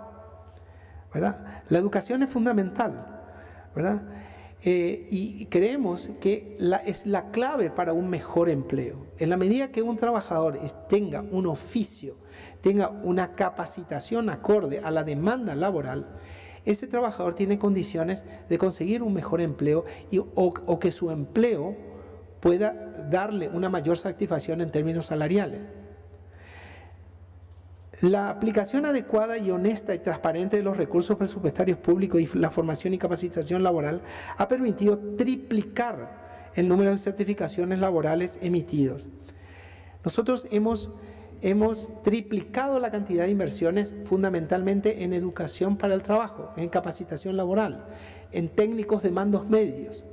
¿verdad? La educación es fundamental, ¿verdad? Y creemos que es la clave para un mejor empleo. En la medida que un trabajador tenga un oficio, tenga una capacitación acorde a la demanda laboral, ese trabajador tiene condiciones de conseguir un mejor empleo o que su empleo pueda darle una mayor satisfacción en términos salariales. La aplicación adecuada y honesta y transparente de los recursos presupuestarios públicos y la formación y capacitación laboral ha permitido triplicar el número de certificaciones laborales emitidos. Nosotros hemos triplicado la cantidad de inversiones fundamentalmente en educación para el trabajo, en capacitación laboral, en técnicos de mandos medios.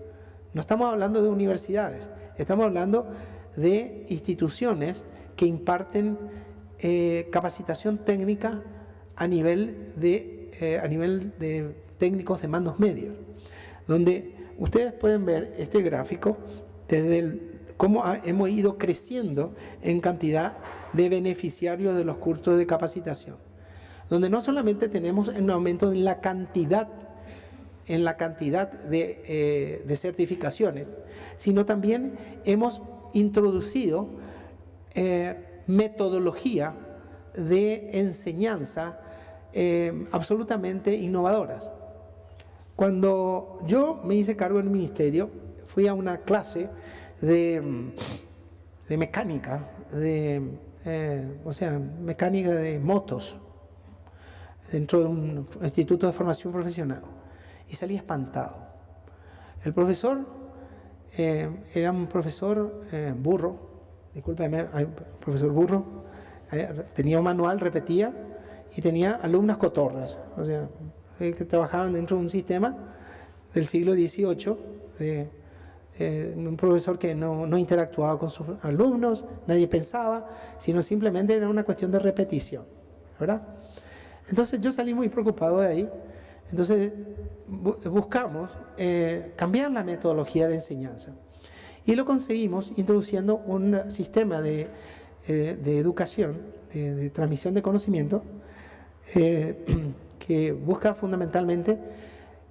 No estamos hablando de universidades, estamos hablando de instituciones que imparten capacitación técnica a nivel de técnicos de mandos medios, donde ustedes pueden ver este gráfico desde cómo hemos ido creciendo en cantidad de beneficiarios de los cursos de capacitación, donde no solamente tenemos un aumento en la cantidad de certificaciones, sino también hemos introducido metodología de enseñanza absolutamente innovadoras. Cuando yo me hice cargo del ministerio, fui a una clase de mecánica, mecánica de motos, dentro de un instituto de formación profesional. Y salí espantado. El profesor era un profesor burro, discúlpeme, profesor burro, tenía un manual, repetía, y tenía alumnas cotorras, o sea, que trabajaban dentro de un sistema del siglo XVIII, un profesor que no interactuaba con sus alumnos, nadie pensaba, sino simplemente era una cuestión de repetición, ¿verdad? Entonces yo salí muy preocupado de ahí. Entonces buscamos cambiar la metodología de enseñanza y lo conseguimos introduciendo un sistema de educación, de transmisión de conocimiento que busca fundamentalmente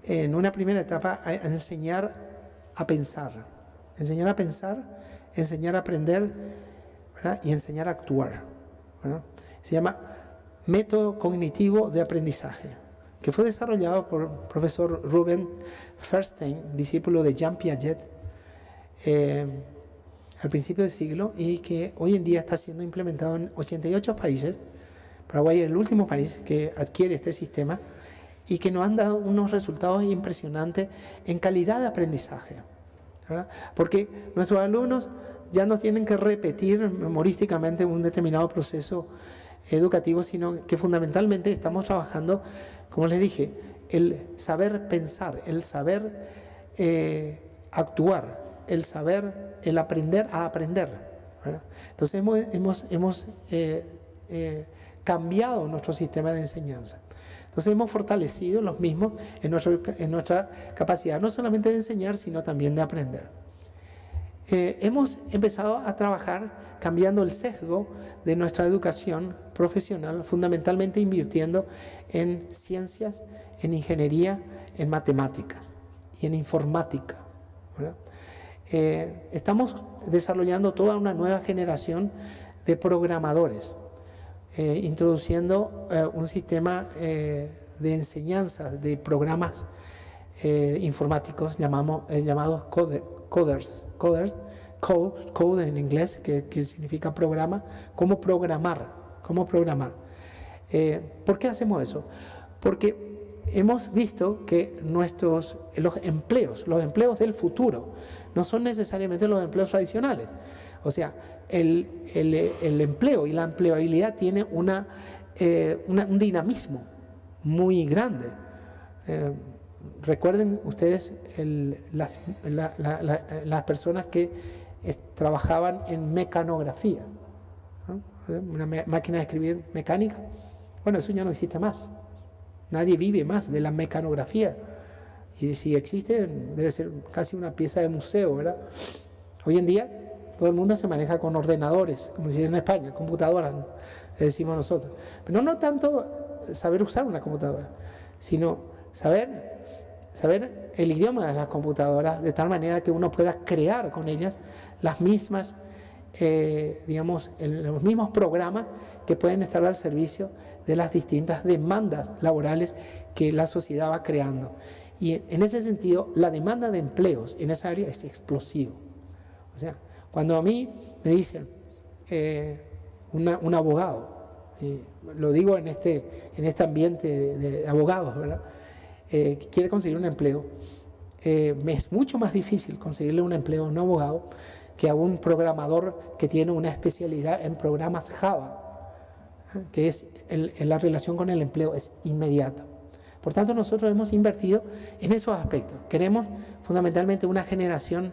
en una primera etapa a enseñar a pensar, enseñar a aprender, ¿verdad? Y enseñar a actuar, ¿verdad? Se llama método cognitivo de aprendizaje, que fue desarrollado por el profesor Ruben Feuerstein, discípulo de Jean Piaget, al principio del siglo, y que hoy en día está siendo implementado en 88 países. Paraguay es el último país que adquiere este sistema y que nos han dado unos resultados impresionantes en calidad de aprendizaje, ¿verdad? Porque nuestros alumnos ya no tienen que repetir memorísticamente un determinado proceso educativo, sino que fundamentalmente estamos trabajando, como les dije, el saber pensar, el saber actuar, el aprender a aprender, ¿verdad? Entonces hemos cambiado nuestro sistema de enseñanza. Entonces hemos fortalecido los mismos en nuestra capacidad no solamente de enseñar, sino también de aprender. Hemos empezado a trabajar cambiando el sesgo de nuestra educación profesional, fundamentalmente invirtiendo en ciencias, en ingeniería, en matemáticas y en informática, ¿verdad? estamos desarrollando toda una nueva generación de programadores, introduciendo un sistema de enseñanza de programas informáticos llamados coders, code en inglés, que significa programa, cómo programar. ¿Por qué hacemos eso? Porque hemos visto que los empleos del futuro, no son necesariamente los empleos tradicionales. O sea, el empleo y la empleabilidad tiene un dinamismo muy grande. Recuerden ustedes las personas que trabajaban en mecanografía, ¿no? Una máquina de escribir mecánica. Bueno, eso ya no existe más. Nadie vive más de la mecanografía. Y si existe, debe ser casi una pieza de museo, ¿verdad? Hoy en día, todo el mundo se maneja con ordenadores, como se dice en España, computadoras, ¿no? Le decimos nosotros. Pero no tanto saber usar una computadora, sino saber el idioma de las computadoras, de tal manera que uno pueda crear con ellas las mismas, los mismos programas que pueden estar al servicio de las distintas demandas laborales que la sociedad va creando. Y en ese sentido, la demanda de empleos en esa área es explosiva. O sea, cuando a mí me dicen un abogado, lo digo en este ambiente de abogados, ¿verdad? Quiere conseguir un empleo, me es mucho más difícil conseguirle un empleo a un abogado que a un programador que tiene una especialidad en programas Java, que es la relación con el empleo es inmediata. Por tanto, nosotros hemos invertido en esos aspectos. Queremos fundamentalmente una generación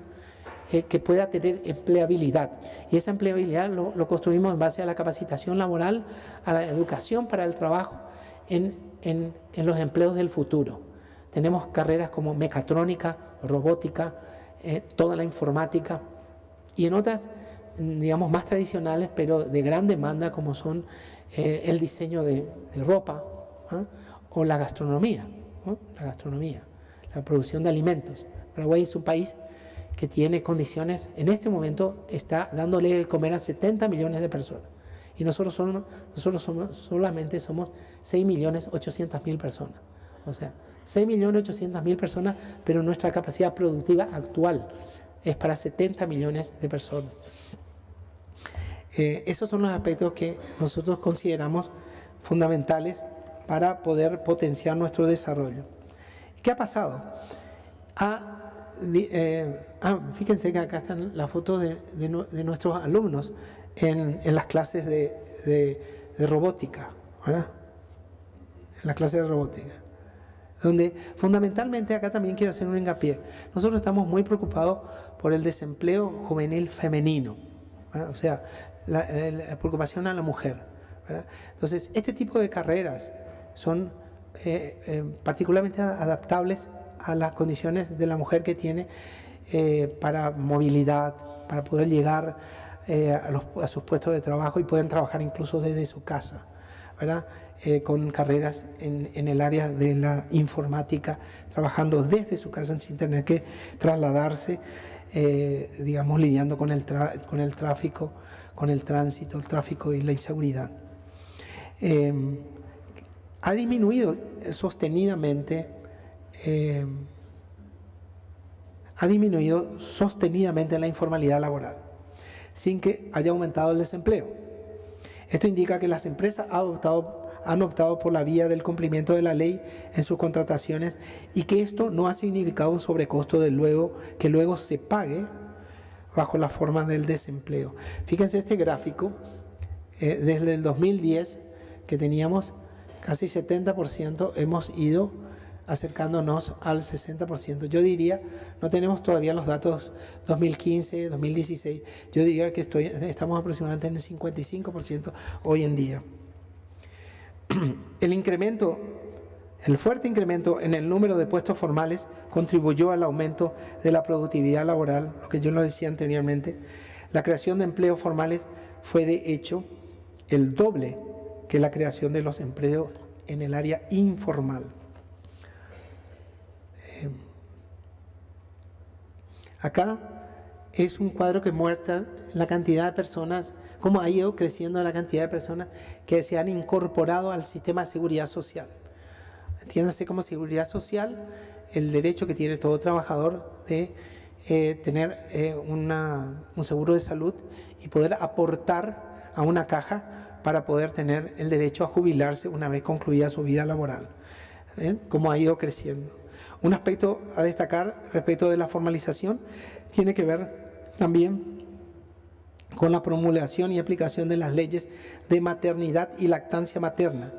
que pueda tener empleabilidad. Y esa empleabilidad lo construimos en base a la capacitación laboral, a la educación para el trabajo en los empleos del futuro. Tenemos carreras como mecatrónica, robótica, toda la informática, y en otras, digamos, más tradicionales, pero de gran demanda, como son el diseño de ropa, o la gastronomía, la producción de alimentos. Paraguay es un país que tiene condiciones, en este momento está dándole de comer a 70 millones de personas. Y nosotros solamente somos 6.800.000 personas. O sea, 6.800.000 personas, pero nuestra capacidad productiva actual es para 70 millones de personas. Esos son los aspectos que nosotros consideramos fundamentales para poder potenciar nuestro desarrollo. ¿Qué ha pasado? Fíjense que acá están las fotos de nuestros alumnos en las clases de robótica, ¿verdad? En las clases de robótica, donde fundamentalmente acá también quiero hacer un hincapié. Nosotros estamos muy preocupados por el desempleo juvenil femenino, ¿verdad? O sea, la preocupación a la mujer, ¿verdad? Entonces, este tipo de carreras son particularmente adaptables a las condiciones de la mujer que tiene para movilidad, para poder llegar a sus puestos de trabajo y pueden trabajar incluso desde su casa, ¿verdad? Con carreras en el área de la informática, trabajando desde su casa sin tener que trasladarse, digamos, lidiando con el tráfico, con el tránsito, el tráfico y la inseguridad. Ha disminuido sostenidamente la informalidad laboral, sin que haya aumentado el desempleo. Esto indica que las empresas han optado por la vía del cumplimiento de la ley en sus contrataciones y que esto no ha significado un sobrecosto que luego se pague bajo la forma del desempleo. Fíjense este gráfico, desde el 2010 que teníamos casi 70%, hemos ido acercándonos al 60%. Yo diría, no tenemos todavía los datos 2015, 2016, yo diría que estamos aproximadamente en el 55% hoy en día. El fuerte incremento en el número de puestos formales contribuyó al aumento de la productividad laboral, lo que yo lo decía anteriormente. La creación de empleos formales fue de hecho el doble que la creación de los empleos en el área informal. Acá es un cuadro que muestra la cantidad de personas, cómo ha ido creciendo la cantidad de personas que se han incorporado al sistema de seguridad social. Entiéndase como seguridad social el derecho que tiene todo trabajador de tener un seguro de salud y poder aportar a una caja para poder tener el derecho a jubilarse una vez concluida su vida laboral. Cómo ha ido creciendo. Un aspecto a destacar respecto de la formalización tiene que ver también con la promulgación y aplicación de las leyes de maternidad y lactancia materna.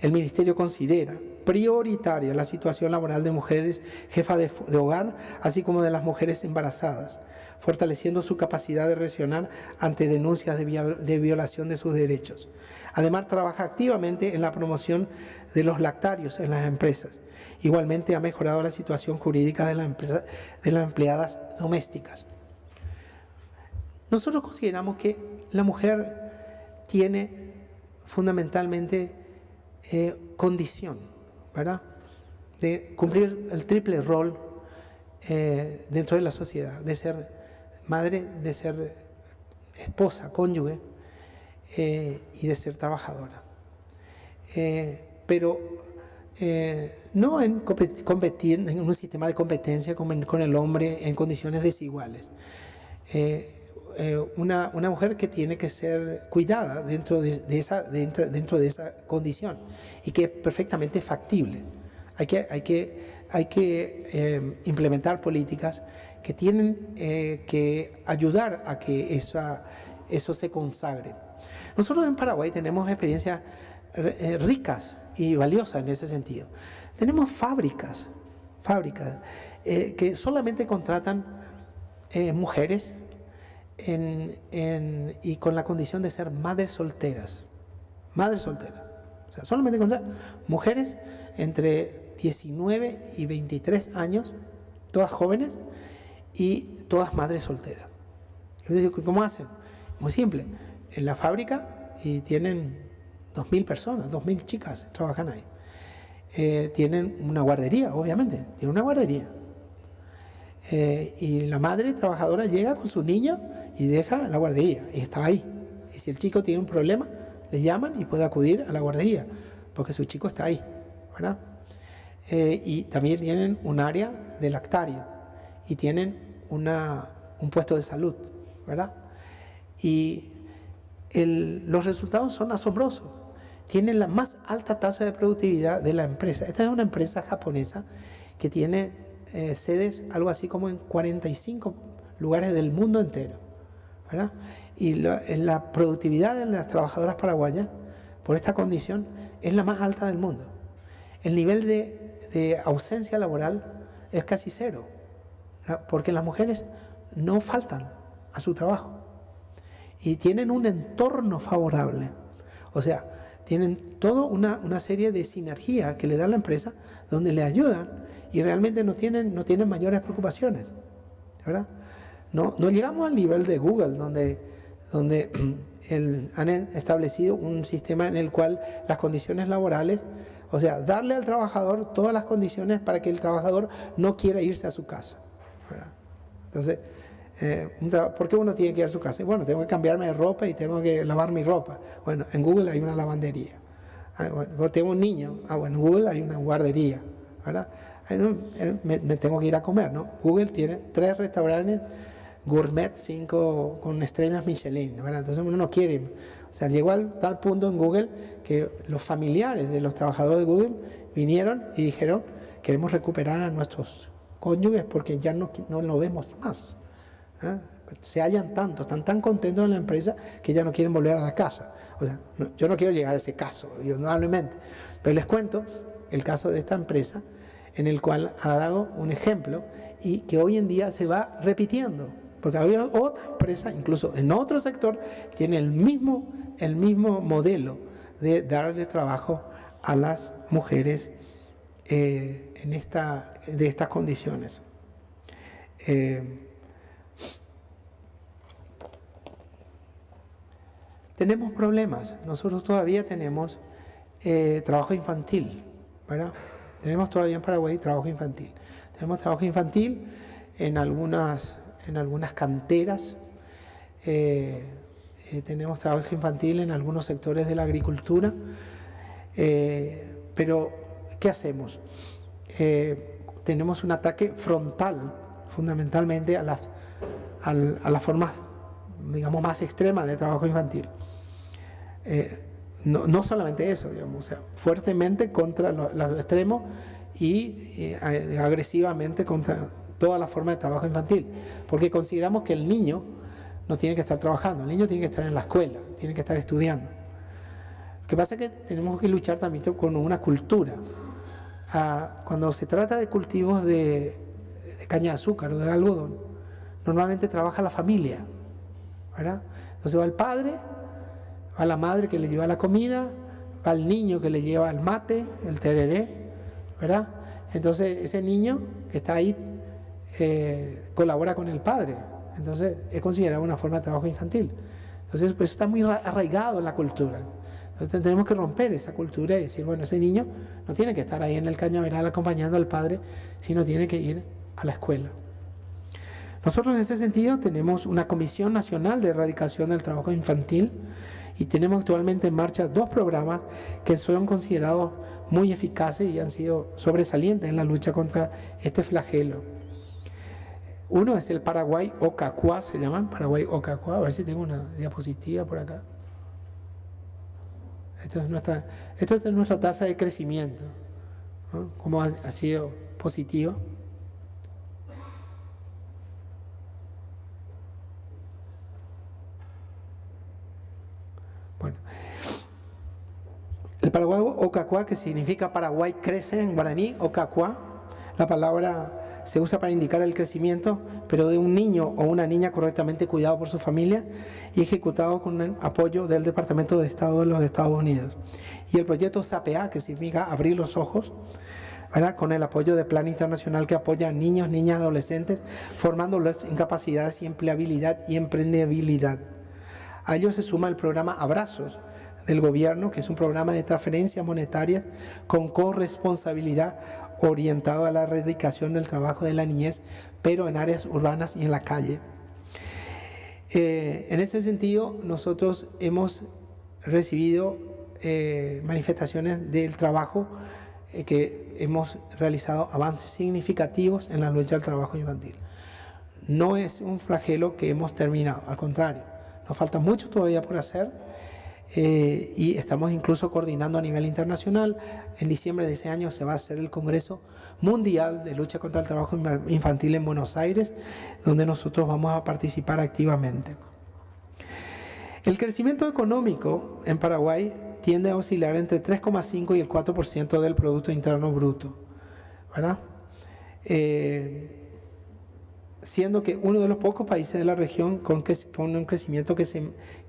El Ministerio considera prioritaria la situación laboral de mujeres jefas de hogar, así como de las mujeres embarazadas, fortaleciendo su capacidad de reaccionar ante denuncias de violación de sus derechos. Además, trabaja activamente en la promoción de los lactarios en las empresas. Igualmente, ha mejorado la situación jurídica de las empleadas domésticas. Nosotros consideramos que la mujer tiene fundamentalmente condición, ¿verdad?, de cumplir el triple rol dentro de la sociedad, de ser madre, de ser esposa, cónyuge y de ser trabajadora. Pero no en competir en un sistema de competencia con el hombre en condiciones desiguales. Una mujer que tiene que ser cuidada dentro de esa condición y que es perfectamente factible. Hay que implementar políticas que tienen que ayudar a que eso se consagre. Nosotros en Paraguay tenemos experiencias ricas y valiosas en ese sentido. Tenemos fábricas que solamente contratan mujeres y con la condición de ser madres solteras. O sea, solamente contratan mujeres entre 19 y 23 años, todas jóvenes y todas madres solteras. Yo les digo, ¿cómo hacen? Muy simple. En la fábrica y tienen 2.000 personas, 2.000 chicas trabajan ahí. Tienen una guardería, obviamente, tienen una guardería. Y la madre trabajadora llega con su niño y deja la guardería y está ahí. Y si el chico tiene un problema, le llaman y puede acudir a la guardería porque su chico está ahí, ¿verdad? Y también tienen un área de lactario y tienen un puesto de salud, ¿verdad? Y los resultados son asombrosos. Tienen la más alta tasa de productividad de la empresa. Esta es una empresa japonesa que tiene sedes algo así como en 45 lugares del mundo entero, ¿verdad? Y la productividad de las trabajadoras paraguayas por esta condición es la más alta del mundo. El nivel de ausencia laboral es casi cero, ¿verdad?, porque las mujeres no faltan a su trabajo y tienen un entorno favorable. O sea, tienen toda una serie de sinergias que le da la empresa donde le ayudan y realmente no tienen mayores preocupaciones, ¿verdad? No llegamos al nivel de Google, donde han establecido un sistema en el cual las condiciones laborales, o sea, darle al trabajador todas las condiciones para que el trabajador no quiera irse a su casa, ¿verdad? Entonces, ¿por qué uno tiene que ir a su casa? Bueno, tengo que cambiarme de ropa y tengo que lavar mi ropa. Bueno, en Google hay una lavandería. Bueno, tengo un niño. Bueno, en Google hay una guardería, ¿verdad? Me tengo que ir a comer, ¿no? Google tiene 3 restaurantes gourmet, 5 con estrellas Michelin, ¿verdad? Entonces uno no quiere. O sea, llegó al tal punto en Google que los familiares de los trabajadores de Google vinieron y dijeron, queremos recuperar a nuestros cónyuges porque ya no lo vemos más. Se hallan tanto, están tan contentos en la empresa que ya no quieren volver a la casa. O sea, yo no quiero llegar a ese caso, indudablemente, pero les cuento el caso de esta empresa en el cual ha dado un ejemplo y que hoy en día se va repitiendo, porque había otra empresa, incluso en otro sector, que tiene el mismo modelo de darle trabajo a las mujeres de estas condiciones. Tenemos problemas. Nosotros todavía tenemos trabajo infantil, ¿verdad? Tenemos todavía en Paraguay trabajo infantil. Tenemos trabajo infantil en algunas en algunas canteras, tenemos trabajo infantil en algunos sectores de la agricultura, pero ¿qué hacemos? Tenemos un ataque frontal, fundamentalmente a las formas, digamos, más extremas de trabajo infantil. No solamente eso, digamos, o sea, fuertemente contra los extremos y agresivamente contra toda la forma de trabajo infantil, porque consideramos que el niño no tiene que estar trabajando, el niño tiene que estar en la escuela, tiene que estar estudiando. Lo que pasa es que tenemos que luchar también con una cultura. Cuando se trata de cultivos de caña de azúcar o de algodón, normalmente trabaja la familia, ¿verdad? Entonces va el padre, va la madre que le lleva la comida, va el niño que le lleva el mate, el tereré, ¿verdad? Entonces ese niño que está ahí colabora con el padre, entonces es considerado una forma de trabajo infantil. Entonces pues, eso está muy arraigado en la cultura. Entonces tenemos que romper esa cultura y decir, bueno, ese niño no tiene que estar ahí en el cañaveral acompañando al padre, sino tiene que ir a la escuela. Nosotros en ese sentido tenemos una Comisión Nacional de Erradicación del Trabajo Infantil y tenemos actualmente en marcha 2 programas que son considerados muy eficaces y han sido sobresalientes en la lucha contra este flagelo. Uno es el Paraguay Ocacua, se llaman Paraguay Ocacua. A ver si tengo una diapositiva por acá. Esto es nuestra tasa de crecimiento, ¿no? Cómo ha sido positivo. Bueno, el Paraguay Ocacua, que significa Paraguay crece en guaraní, Ocacua, la palabra se usa para indicar el crecimiento, pero de un niño o una niña correctamente cuidado por su familia y ejecutado con el apoyo del Departamento de Estado de los Estados Unidos. Y el proyecto SAPEA, que significa abrir los ojos, ¿verdad? Con el apoyo de Plan Internacional que apoya a niños, niñas, adolescentes, formándolos en capacidades y empleabilidad y emprendibilidad. A ello se suma el programa Abrazos del gobierno, que es un programa de transferencias monetarias con corresponsabilidad orientado a la erradicación del trabajo de la niñez, pero en áreas urbanas y en la calle. En ese sentido, nosotros hemos recibido manifestaciones del trabajo que hemos realizado avances significativos en la lucha al trabajo infantil. No es un flagelo que hemos terminado, al contrario, nos falta mucho todavía por hacer. Y estamos incluso coordinando a nivel internacional. En diciembre de ese año se va a hacer el Congreso Mundial de Lucha contra el Trabajo Infantil en Buenos Aires, donde nosotros vamos a participar activamente. El crecimiento económico en Paraguay tiende a oscilar entre 3,5 y el 4% del Producto Interno Bruto, ¿verdad? Siendo que uno de los pocos países de la región con un crecimiento que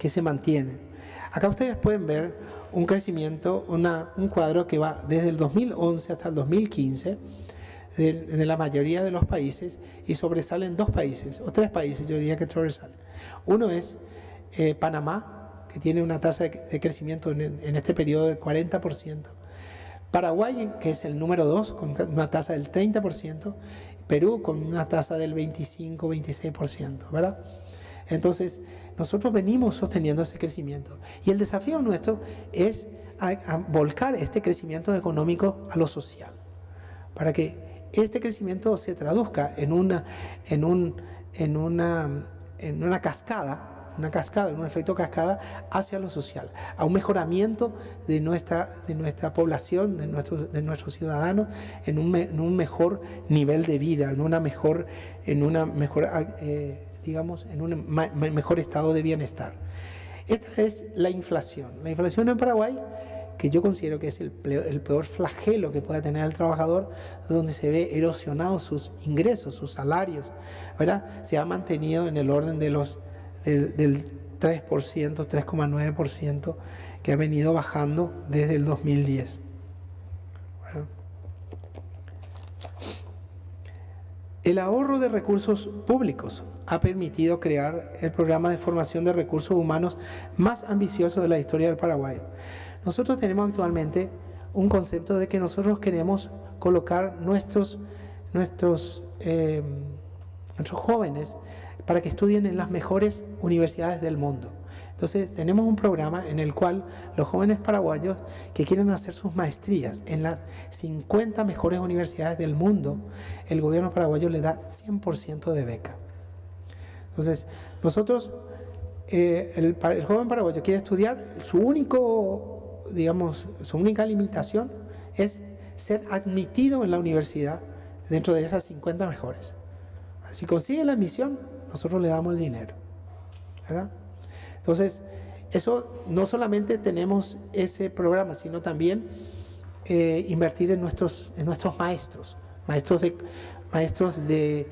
se mantiene. Acá ustedes pueden ver un crecimiento, un cuadro que va desde el 2011 hasta el 2015 de la mayoría de los países, y sobresalen 2 países, o 3 países yo diría que sobresalen. Uno es Panamá, que tiene una tasa de crecimiento en este periodo del 40%. Paraguay, que es el número 2, con una tasa del 30%. Perú con una tasa del 25-26%, ¿verdad? Entonces, nosotros venimos sosteniendo ese crecimiento. Y el desafío nuestro es a volcar este crecimiento económico a lo social, para que este crecimiento se traduzca en una cascada, en un efecto cascada hacia lo social, a un mejoramiento de nuestra población, de nuestros ciudadanos, en un mejor nivel de vida, en un mejor estado de bienestar. Esta es la inflación. La inflación en Paraguay, que yo considero que es el peor flagelo que puede tener el trabajador, donde se ve erosionados sus ingresos, sus salarios, ¿verdad? Se ha mantenido en el orden del 3%, 3,9%, que ha venido bajando desde el 2010. ¿Verdad? El ahorro de recursos públicos ha permitido crear el programa de formación de recursos humanos más ambicioso de la historia del Paraguay. Nosotros tenemos actualmente un concepto de que nosotros queremos colocar nuestros jóvenes para que estudien en las mejores universidades del mundo. Entonces tenemos un programa en el cual los jóvenes paraguayos que quieren hacer sus maestrías en las 50 mejores universidades del mundo, el gobierno paraguayo le da 100% de beca. Entonces nosotros, el joven paraguayo quiere estudiar, su única limitación es ser admitido en la universidad dentro de esas 50 mejores. Si consigue la admisión, nosotros le damos el dinero, ¿verdad? Entonces, eso no solamente tenemos ese programa, sino también invertir en nuestros maestros de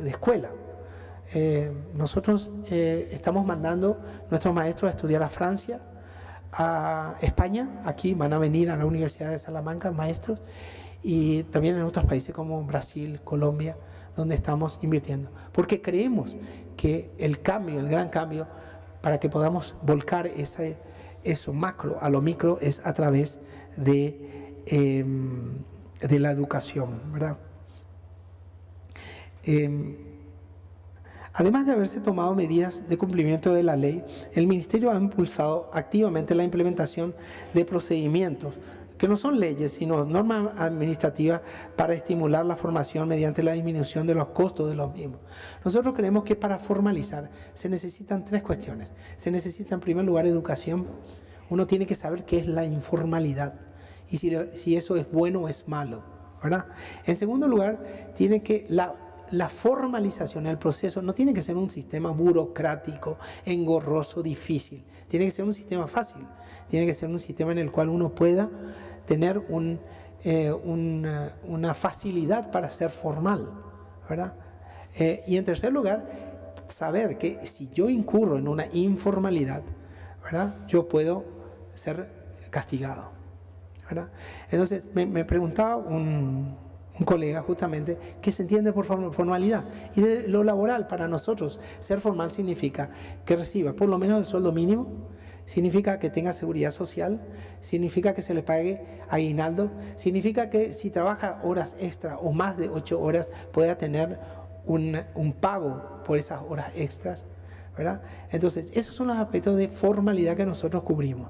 escuela. Nosotros estamos mandando nuestros maestros a estudiar a Francia, a España. Aquí van a venir a la Universidad de Salamanca maestros, y también en otros países como Brasil, Colombia, donde estamos invirtiendo, porque creemos que el gran cambio para que podamos volcar eso macro a lo micro es a través de la educación, ¿verdad? Además de haberse tomado medidas de cumplimiento de la ley, el Ministerio ha impulsado activamente la implementación de procedimientos que no son leyes, sino normas administrativas para estimular la formación mediante la disminución de los costos de los mismos. Nosotros creemos que para formalizar se necesitan 3 cuestiones. Se necesita en primer lugar educación. Uno tiene que saber qué es la informalidad y si eso es bueno o es malo, ¿verdad? En segundo lugar, tiene que la formalización, el proceso, no tiene que ser un sistema burocrático, engorroso, difícil. Tiene que ser un sistema fácil. Tiene que ser un sistema en el cual uno pueda tener una facilidad para ser formal, ¿verdad? Y en tercer lugar, saber que si yo incurro en una informalidad, ¿verdad?, yo puedo ser castigado, ¿verdad? Entonces me preguntaba un colega justamente qué se entiende por formalidad, y de lo laboral para nosotros ser formal significa que reciba por lo menos el sueldo mínimo, significa que tenga seguridad social, significa que se le pague aguinaldo, significa que si trabaja horas extra o más de 8 horas pueda tener un pago por esas horas extras, ¿verdad? Entonces esos son los aspectos de formalidad que nosotros cubrimos,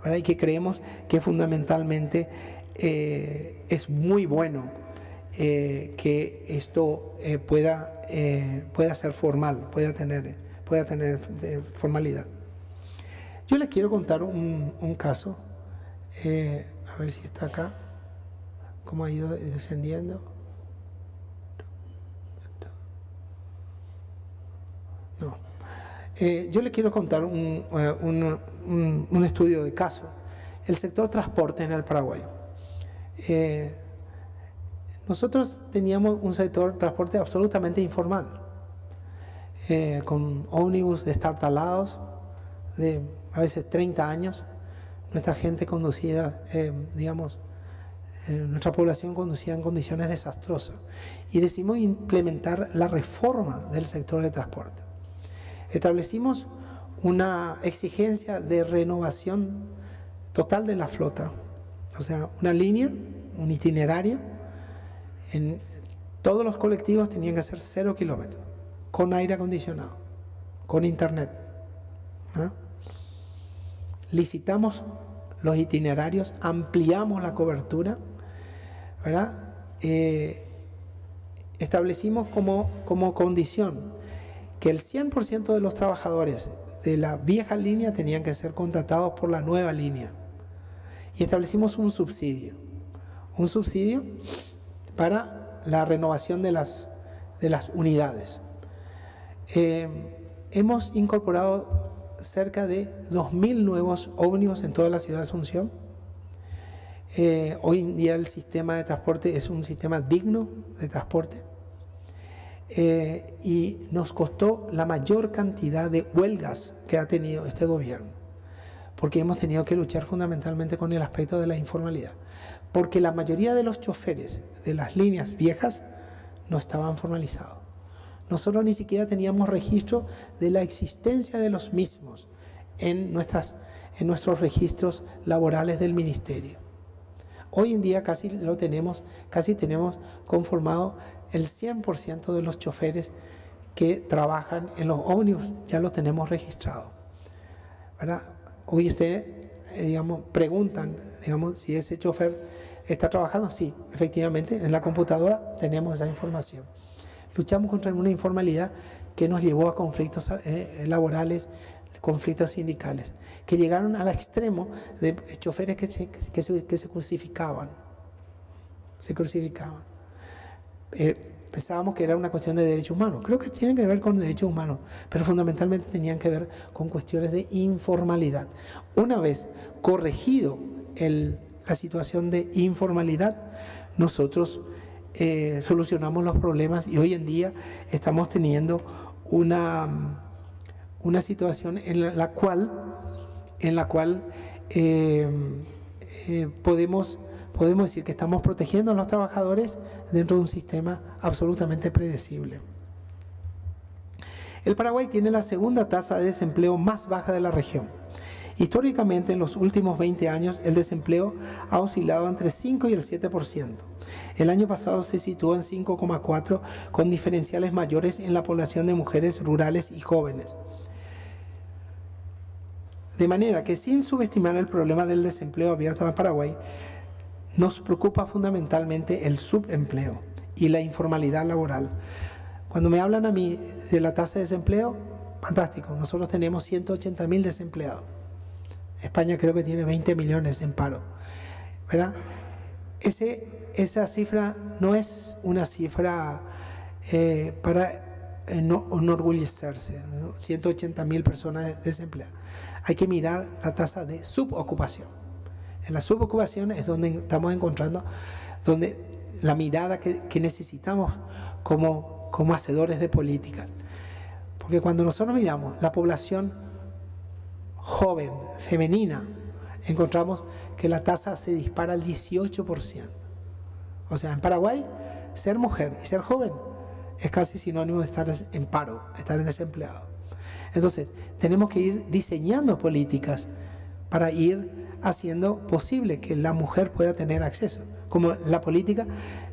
¿verdad? Y que creemos que fundamentalmente es muy bueno que esto pueda ser formal, pueda tener formalidad. Yo les quiero contar un caso, a ver si está acá, cómo ha ido descendiendo. No. Yo les quiero contar un estudio de caso. El sector transporte en el Paraguay. Nosotros teníamos un sector transporte absolutamente informal, con ómnibus destartalados de a veces 30 años. Nuestra gente conducía, nuestra población conducía en condiciones desastrosas, y decidimos implementar la reforma del sector de transporte. Establecimos una exigencia de renovación total de la flota, o sea, una línea, un itinerario. En todos los colectivos tenían que hacer 0 kilómetros, con aire acondicionado, con internet, ¿no? Licitamos los itinerarios, ampliamos la cobertura, ¿verdad? Establecimos como condición que el 100% de los trabajadores de la vieja línea tenían que ser contratados por la nueva línea. Y establecimos un subsidio para la renovación de las unidades. Hemos incorporado cerca de 2.000 nuevos ómnibus en toda la ciudad de Asunción. Hoy en día el sistema de transporte es un sistema digno de transporte, y nos costó la mayor cantidad de huelgas que ha tenido este gobierno, porque hemos tenido que luchar fundamentalmente con el aspecto de la informalidad, porque la mayoría de los choferes de las líneas viejas no estaban formalizados. Nosotros ni siquiera teníamos registro de la existencia de los mismos en nuestros registros laborales del ministerio. Hoy en día casi tenemos conformado el 100% de los choferes que trabajan en los ómnibus ya lo tenemos registrado, ¿verdad? Hoy ustedes, preguntan, si ese chofer está trabajando. Sí, efectivamente, en la computadora tenemos esa información. Luchamos contra una informalidad que nos llevó a conflictos laborales, conflictos sindicales, que llegaron al extremo de choferes que se crucificaban. Pensábamos que era una cuestión de derechos humanos. Creo que tienen que ver con derechos humanos, pero fundamentalmente tenían que ver con cuestiones de informalidad. Una vez corregido la situación de informalidad, nosotros solucionamos los problemas y hoy en día estamos teniendo una situación en la cual podemos decir que estamos protegiendo a los trabajadores dentro de un sistema absolutamente predecible. El Paraguay tiene la segunda tasa de desempleo más baja de la región. Históricamente, en los últimos 20 años, el desempleo ha oscilado entre 5 y el 7%. El año pasado se situó en 5,4%, con diferenciales mayores en la población de mujeres rurales y jóvenes. De manera que, sin subestimar el problema del desempleo abierto en Paraguay, nos preocupa fundamentalmente el subempleo y la informalidad laboral. Cuando me hablan a mí de la tasa de desempleo, fantástico, nosotros tenemos 180.000 desempleados. España creo que tiene 20 millones en paro, ¿verdad? Esa cifra no es una cifra para no enorgullecerse, ¿no? 180.000 personas desempleadas. Hay que mirar la tasa de subocupación. En la subocupación es donde estamos encontrando la mirada que necesitamos como hacedores de políticas. Porque cuando nosotros miramos la población joven, femenina, encontramos que la tasa se dispara al 18%. O sea, en Paraguay, ser mujer y ser joven es casi sinónimo de estar en paro, estar en desempleado. Entonces, tenemos que ir diseñando políticas para ir haciendo posible que la mujer pueda tener acceso, como la política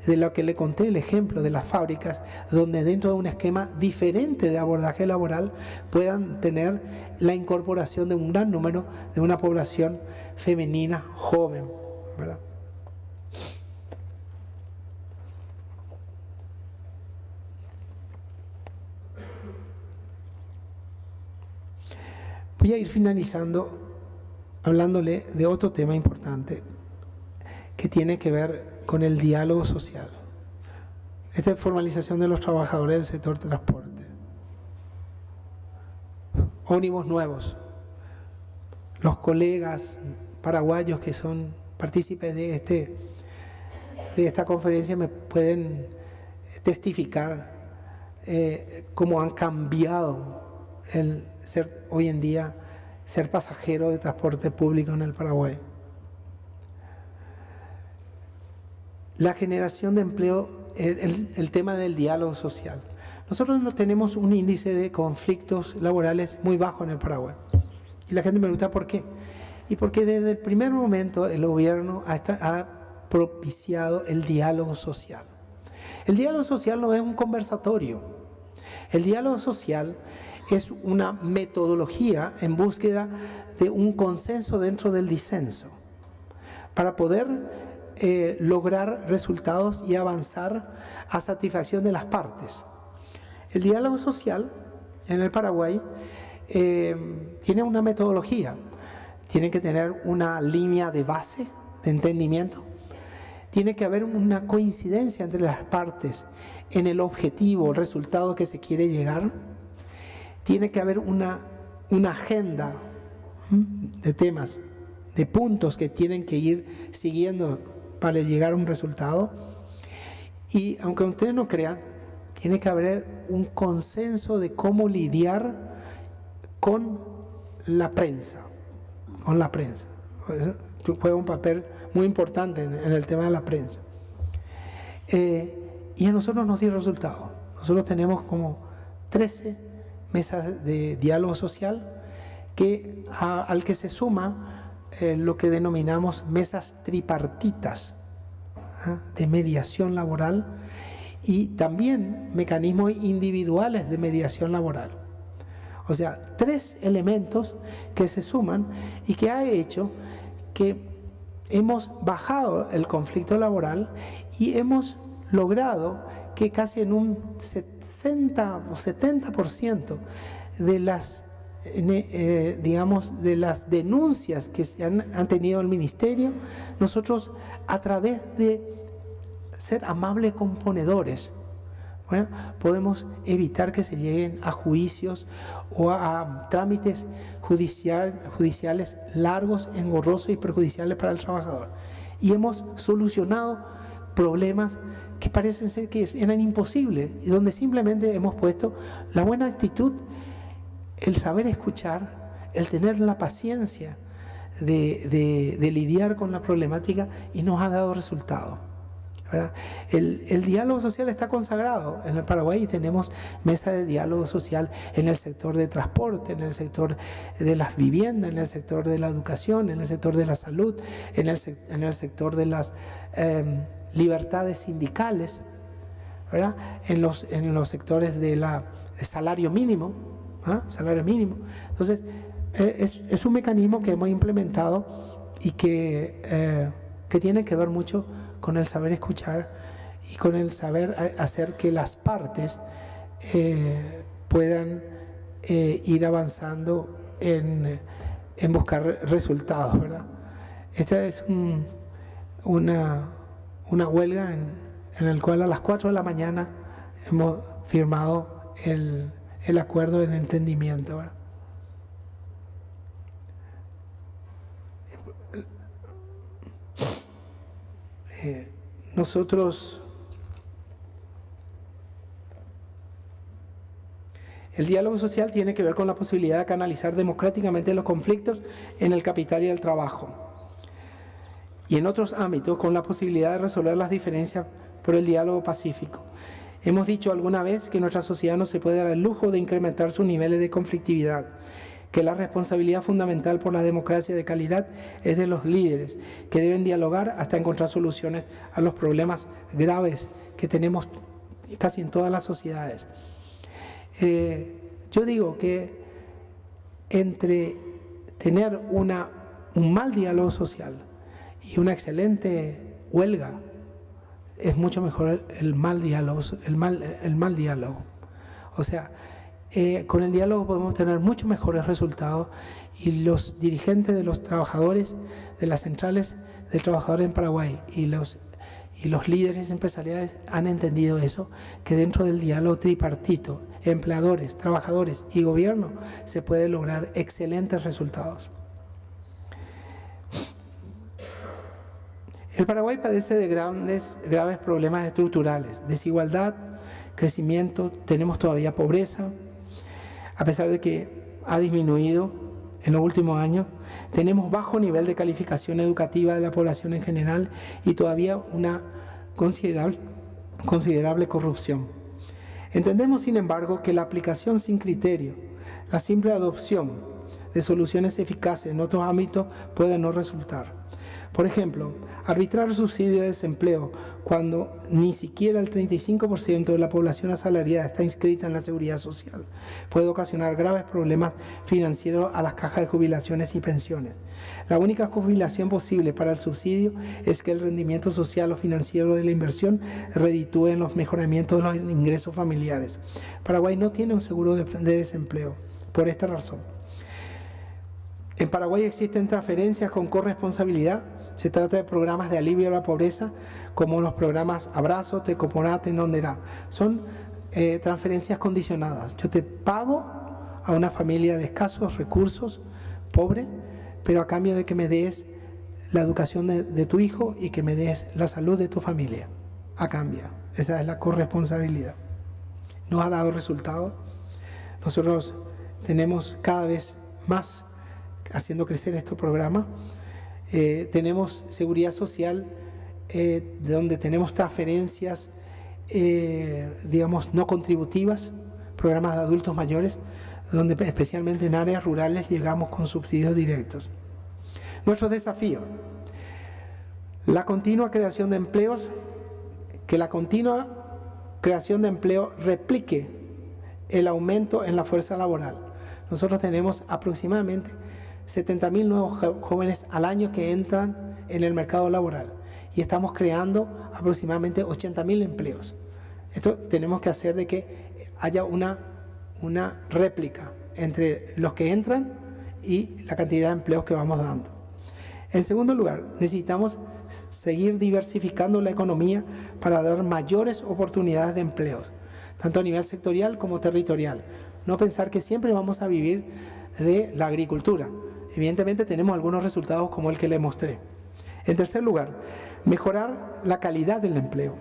de lo que le conté, el ejemplo de las fábricas, donde dentro de un esquema diferente de abordaje laboral puedan tener la incorporación de un gran número de una población femenina joven, ¿verdad? Voy a ir finalizando hablándole de otro tema importante que tiene que ver con el diálogo social. Esta formalización de los trabajadores del sector transporte. Ómnibus nuevos. Los colegas paraguayos que son partícipes de esta conferencia me pueden testificar cómo han cambiado el ser hoy en día ser pasajero de transporte público en el Paraguay. La generación de empleo, el tema del diálogo social. Nosotros no tenemos un índice de conflictos laborales muy bajo en el Paraguay. Y la gente me pregunta ¿por qué? Y porque desde el primer momento el gobierno ha propiciado el diálogo social. El diálogo social no es un conversatorio. El diálogo social es una metodología en búsqueda de un consenso dentro del disenso para poder lograr resultados y avanzar a satisfacción de las partes. El diálogo social en el Paraguay tiene una metodología, tiene que tener una línea de base de entendimiento, tiene que haber una coincidencia entre las partes en el objetivo, el resultado que se quiere llegar. Tiene que haber una agenda de temas, de puntos que tienen que ir siguiendo para llegar a un resultado. Y aunque ustedes no crean, tiene que haber un consenso de cómo lidiar con la prensa. Juega un papel muy importante en el tema de la prensa. Y a nosotros nos dio resultado. Nosotros tenemos como 13 mesas de diálogo social al que se suma lo que denominamos mesas tripartitas de mediación laboral y también mecanismos individuales de mediación laboral. O sea, 3 elementos que se suman y que ha hecho que hemos bajado el conflicto laboral y hemos logrado que casi en un 60 o 70% de las de las denuncias que han tenido el Ministerio, nosotros, a través de ser amables componedores, bueno, podemos evitar que se lleguen a juicios o a trámites judiciales largos, engorrosos y perjudiciales para el trabajador. Y hemos solucionado problemas que parecen ser que eran imposibles, y donde simplemente hemos puesto la buena actitud, el saber escuchar, el tener la paciencia de lidiar con la problemática, y nos ha dado resultados. El diálogo social está consagrado en el Paraguay, y tenemos mesa de diálogo social en el sector de transporte, en el sector de las viviendas, en el sector de la educación, en el sector de la salud, en el sector de las libertades sindicales, ¿verdad? En los sectores de salario mínimo, salario mínimo. Entonces, es un mecanismo que hemos implementado y que tiene que ver mucho con el saber escuchar y con el saber hacer que las partes puedan ir avanzando en buscar resultados, ¿verdad? Esta es una huelga en la cual a las 4 de la mañana hemos firmado el acuerdo de entendimiento, ¿verdad? El diálogo social tiene que ver con la posibilidad de canalizar democráticamente los conflictos en el capital y el trabajo, y en otros ámbitos con la posibilidad de resolver las diferencias por el diálogo pacífico. Hemos dicho alguna vez que nuestra sociedad no se puede dar el lujo de incrementar sus niveles de conflictividad, que la responsabilidad fundamental por la democracia de calidad es de los líderes, que deben dialogar hasta encontrar soluciones a los problemas graves que tenemos casi en todas las sociedades. Yo digo que entre tener un mal diálogo social y una excelente huelga, es mucho mejor el mal diálogo. O sea, con el diálogo podemos tener muchos mejores resultados, y los dirigentes de los trabajadores, de las centrales de trabajadores en Paraguay y los líderes empresariales han entendido eso, que dentro del diálogo tripartito, empleadores, trabajadores y gobierno, se puede lograr excelentes resultados. El Paraguay padece de graves problemas estructurales: desigualdad, crecimiento, tenemos todavía pobreza, a pesar de que ha disminuido en los últimos años. Tenemos bajo nivel de calificación educativa de la población en general y todavía una considerable corrupción. Entendemos, sin embargo, que la aplicación sin criterio, la simple adopción de soluciones eficaces en otros ámbitos puede no resultar. Por ejemplo, arbitrar subsidio de desempleo cuando ni siquiera el 35% de la población asalariada está inscrita en la seguridad social puede ocasionar graves problemas financieros a las cajas de jubilaciones y pensiones. La única jubilación posible para el subsidio es que el rendimiento social o financiero de la inversión reditúe en los mejoramientos de los ingresos familiares. Paraguay no tiene un seguro de desempleo por esta razón. En Paraguay existen transferencias con corresponsabilidad. Se trata de programas de alivio a la pobreza, como los programas Abrazo, Tecoponate, Nonderá. Son transferencias condicionadas. Yo te pago a una familia de escasos recursos, pobre, pero a cambio de que me des la educación de tu hijo y que me des la salud de tu familia. A cambio. Esa es la corresponsabilidad. Nos ha dado resultado. Nosotros tenemos cada vez más haciendo crecer estos programas. Tenemos seguridad social, donde tenemos transferencias, digamos, no contributivas, programas de adultos mayores, donde especialmente en áreas rurales llegamos con subsidios directos. Nuestro desafío: la continua creación de empleos, que la continua creación de empleo replique el aumento en la fuerza laboral. Nosotros tenemos aproximadamente 70.000 nuevos jóvenes al año que entran en el mercado laboral y estamos creando aproximadamente 80.000 empleos. Esto tenemos que hacer de que haya una réplica entre los que entran y la cantidad de empleos que vamos dando. En segundo lugar, necesitamos seguir diversificando la economía para dar mayores oportunidades de empleos, tanto a nivel sectorial como territorial. No pensar que siempre vamos a vivir de la agricultura. Evidentemente tenemos algunos resultados como el que le mostré. En tercer lugar, mejorar la calidad del empleo,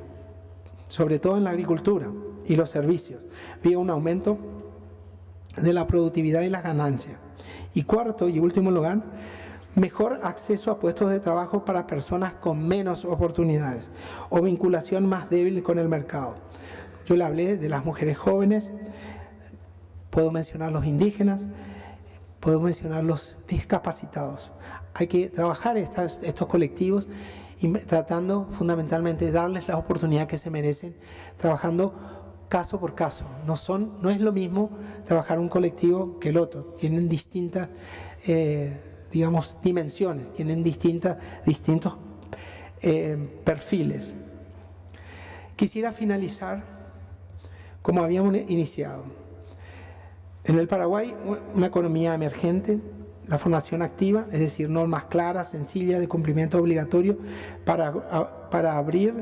sobre todo en la agricultura y los servicios, vía un aumento de la productividad y las ganancias. Y cuarto y último lugar, mejor acceso a puestos de trabajo para personas con menos oportunidades o vinculación más débil con el mercado. Yo le hablé de las mujeres jóvenes, puedo mencionar los indígenas, puedo mencionar los discapacitados. Hay que trabajar estos colectivos y tratando fundamentalmente de darles la oportunidad que se merecen, trabajando caso por caso. No es lo mismo trabajar un colectivo que el otro. Tienen distintas, dimensiones, tienen distintos perfiles. Quisiera finalizar como habíamos iniciado. En el Paraguay, una economía emergente, la formación activa, es decir, normas claras, sencillas, de cumplimiento obligatorio para abrir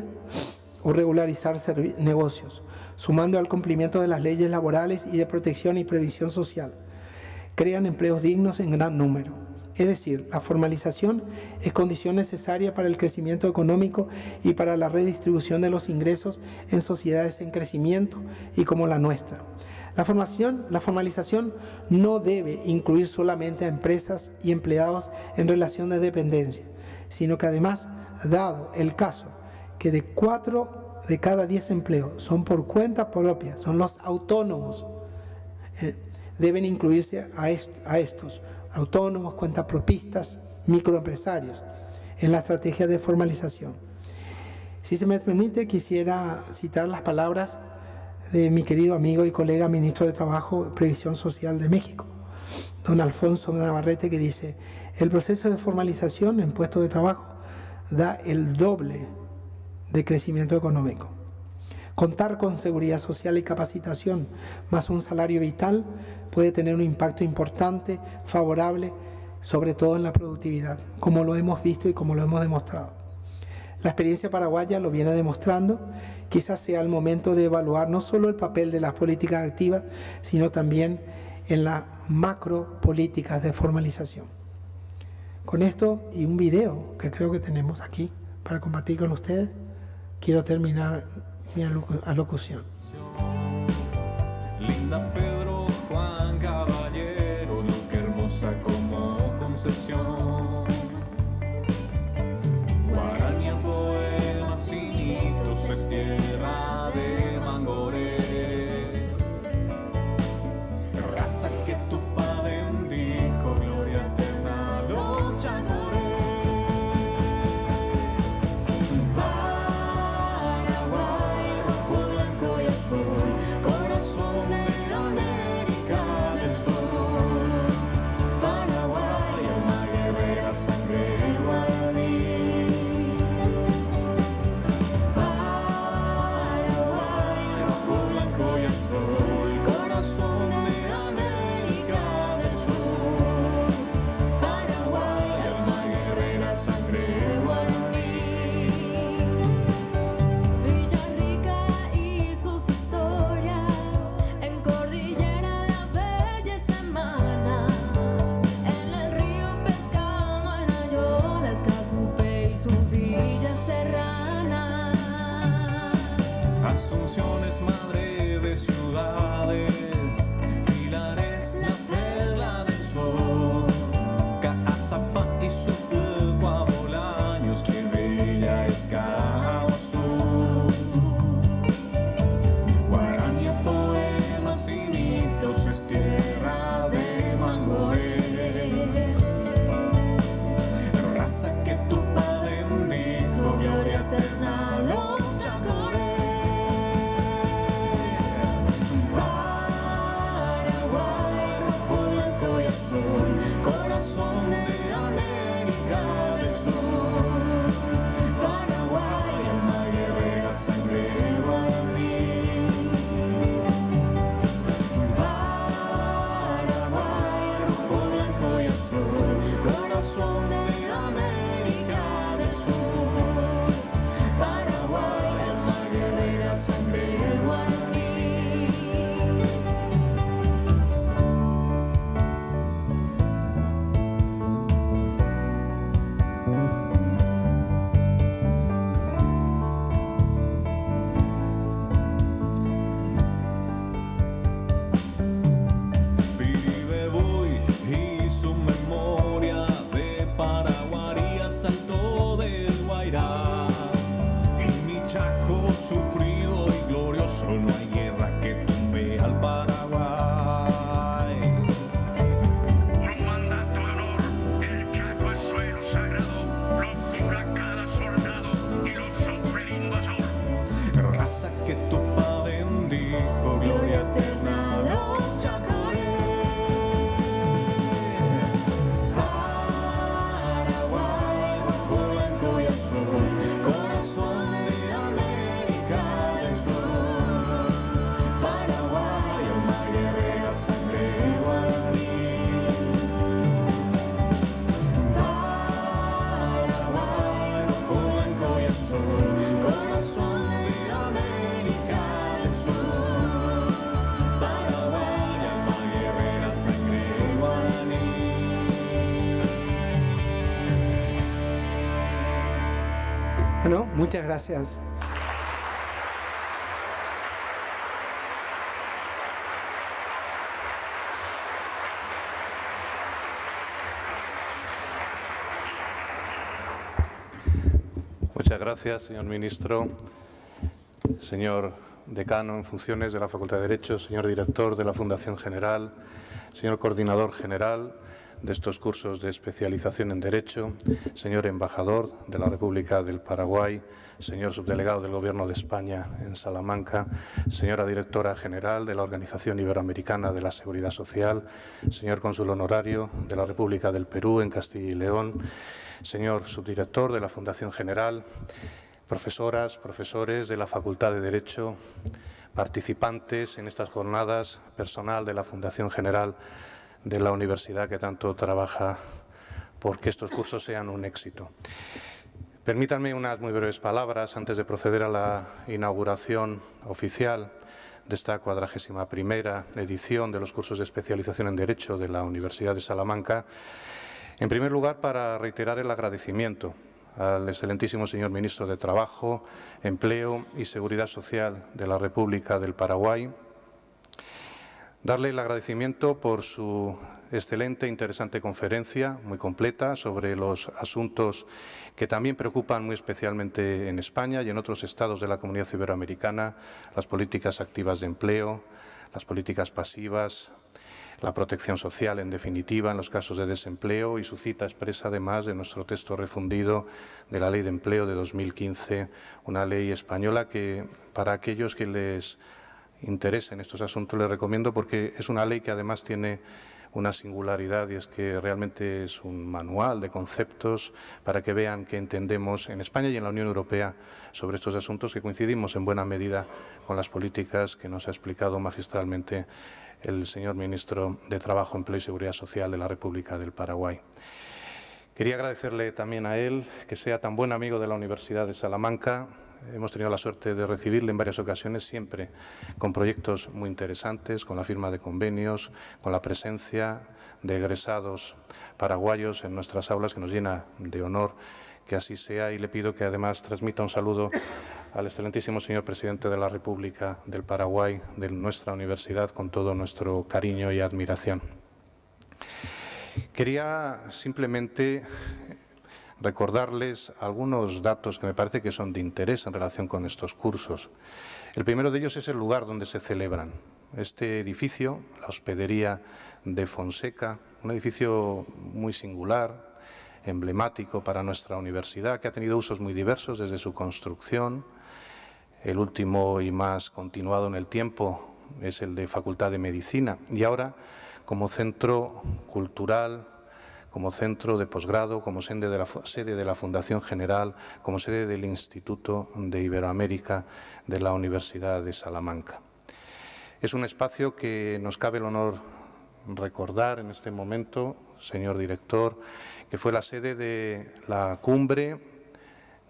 o regularizar negocios, sumando al cumplimiento de las leyes laborales y de protección y previsión social. Crean empleos dignos en gran número. Es decir, la formalización es condición necesaria para el crecimiento económico y para la redistribución de los ingresos en sociedades en crecimiento y como la nuestra. La formalización no debe incluir solamente a empresas y empleados en relación de dependencia, sino que además, dado el caso que de 4 de cada 10 empleos son por cuenta propia, son los autónomos, deben incluirse a estos autónomos, cuentapropistas, microempresarios en la estrategia de formalización. Si se me permite, quisiera citar las palabras de mi querido amigo y colega ministro de Trabajo y Previsión Social de México, don Alfonso Navarrete, que dice: el proceso de formalización en puestos de trabajo da el doble de crecimiento económico. Contar con seguridad social y capacitación, más un salario vital, puede tener un impacto importante, favorable, sobre todo en la productividad, como lo hemos visto y como lo hemos demostrado. La experiencia paraguaya lo viene demostrando. Quizás sea el momento de evaluar no solo el papel de las políticas activas, sino también en las macro políticas de formalización. Con esto y un video que creo que tenemos aquí para compartir con ustedes, quiero terminar mi alocución. Linda Pedro Juan Caballero, lo que hermosa como Concepción. Guaraña, poemas y mitos, es tierra de Mangoré. Raza que tu padre bendijo, gloria eterna a los Yacoré. Paraguay, rojo, blanco y azul, corazón de grande. Bueno, muchas gracias. Muchas gracias, señor ministro, señor decano en funciones de la Facultad de Derecho, señor director de la Fundación General, señor coordinador general de estos cursos de especialización en Derecho, señor embajador de la República del Paraguay, señor subdelegado del Gobierno de España en Salamanca, señora directora general de la Organización Iberoamericana de la Seguridad Social, señor cónsul honorario de la República del Perú en Castilla y León, señor subdirector de la Fundación General, profesoras, profesores de la Facultad de Derecho, participantes en estas jornadas, personal de la Fundación General de la universidad que tanto trabaja porque estos cursos sean un éxito. Permítanme unas muy breves palabras antes de proceder a la inauguración oficial de esta 41ª edición de los cursos de especialización en Derecho de la Universidad de Salamanca. En primer lugar, para reiterar el agradecimiento al excelentísimo señor ministro de Trabajo, Empleo y Seguridad Social de la República del Paraguay. Darle el agradecimiento por su excelente e interesante conferencia, muy completa, sobre los asuntos que también preocupan muy especialmente en España y en otros estados de la Comunidad Iberoamericana, las políticas activas de empleo, las políticas pasivas, la protección social, en definitiva, en los casos de desempleo, y su cita expresa, además, de nuestro texto refundido de la Ley de Empleo de 2015, una ley española que, para aquellos que les interesen estos asuntos, les recomiendo porque es una ley que además tiene una singularidad y es que realmente es un manual de conceptos para que vean qué entendemos en España y en la Unión Europea sobre estos asuntos, que coincidimos en buena medida con las políticas que nos ha explicado magistralmente el señor ministro de Trabajo, Empleo y Seguridad Social de la República del Paraguay. Quería agradecerle también a él que sea tan buen amigo de la Universidad de Salamanca. Hemos tenido la suerte de recibirle en varias ocasiones, siempre con proyectos muy interesantes, con la firma de convenios, con la presencia de egresados paraguayos en nuestras aulas, que nos llena de honor que así sea, y le pido que además transmita un saludo al excelentísimo señor presidente de la República del Paraguay, de nuestra universidad, con todo nuestro cariño y admiración. Quería simplemente recordarles algunos datos que me parece que son de interés en relación con estos cursos. El primero de ellos es el lugar donde se celebran. Este edificio, la Hospedería de Fonseca, un edificio muy singular, emblemático para nuestra universidad, que ha tenido usos muy diversos desde su construcción. El último y más continuado en el tiempo es el de Facultad de Medicina, y ahora como centro cultural, como centro de posgrado, como sede de la Fundación General, como sede del Instituto de Iberoamérica de la Universidad de Salamanca. Es un espacio que nos cabe el honor recordar en este momento, señor director, que fue la sede de la cumbre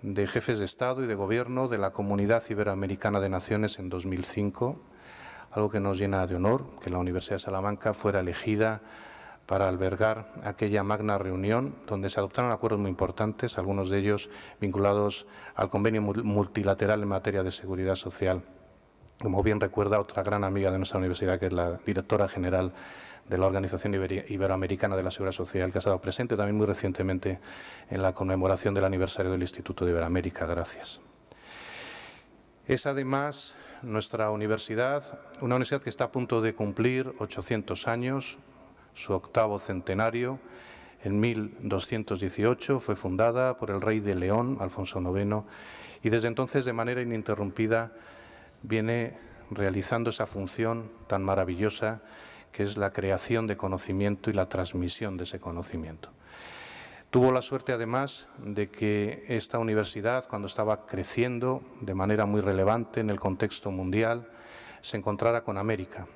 de jefes de Estado y de Gobierno de la Comunidad Iberoamericana de Naciones en 2005, algo que nos llena de honor, que la Universidad de Salamanca fuera elegida para albergar aquella magna reunión donde se adoptaron acuerdos muy importantes, algunos de ellos vinculados al convenio multilateral en materia de seguridad social. Como bien recuerda otra gran amiga de nuestra universidad, que es la directora general de la Organización Iberoamericana de la Seguridad Social, que ha estado presente también muy recientemente en la conmemoración del aniversario del Instituto de Iberoamérica. Gracias. Es además nuestra universidad, una universidad que está a punto de cumplir 800 años, su octavo centenario. En 1218 fue fundada por el rey de León, Alfonso IX, y desde entonces, de manera ininterrumpida, viene realizando esa función tan maravillosa que es la creación de conocimiento y la transmisión de ese conocimiento. Tuvo la suerte, además, de que esta universidad, cuando estaba creciendo de manera muy relevante en el contexto mundial, se encontrara con América.